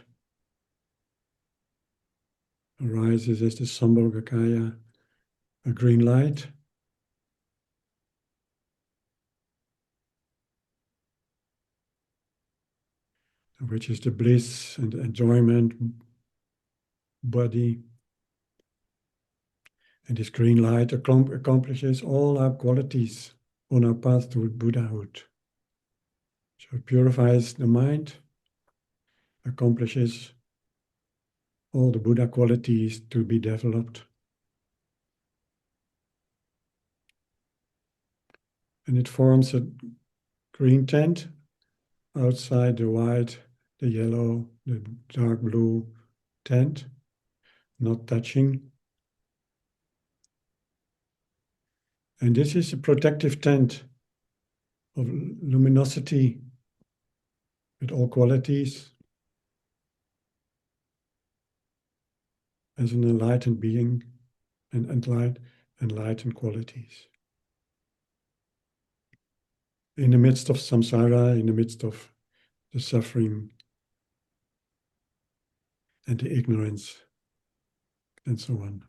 arises as the Sambhogakaya, a green light. Which is the bliss and enjoyment body. And this green light accomplishes all our qualities on our path to Buddhahood. So it purifies the mind, accomplishes all the Buddha qualities to be developed. And it forms a green tent outside the white, the yellow, the dark blue tent, not touching. And this is a protective tent of luminosity with all qualities. As an enlightened being and enlightened qualities. In the midst of samsara, in the midst of the suffering and the ignorance and so on.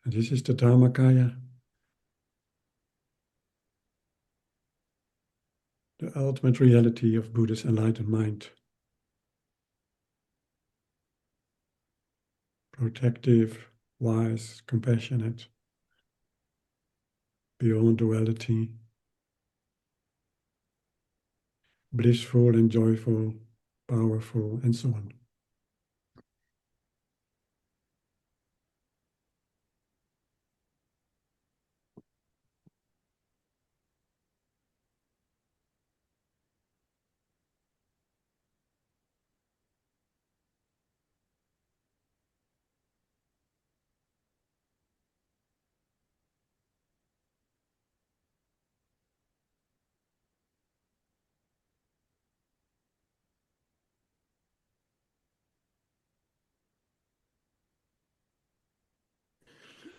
And this is the Dharmakaya, the ultimate reality of Buddha's enlightened mind. Protective, wise, compassionate, beyond duality, blissful and joyful, powerful, and so on.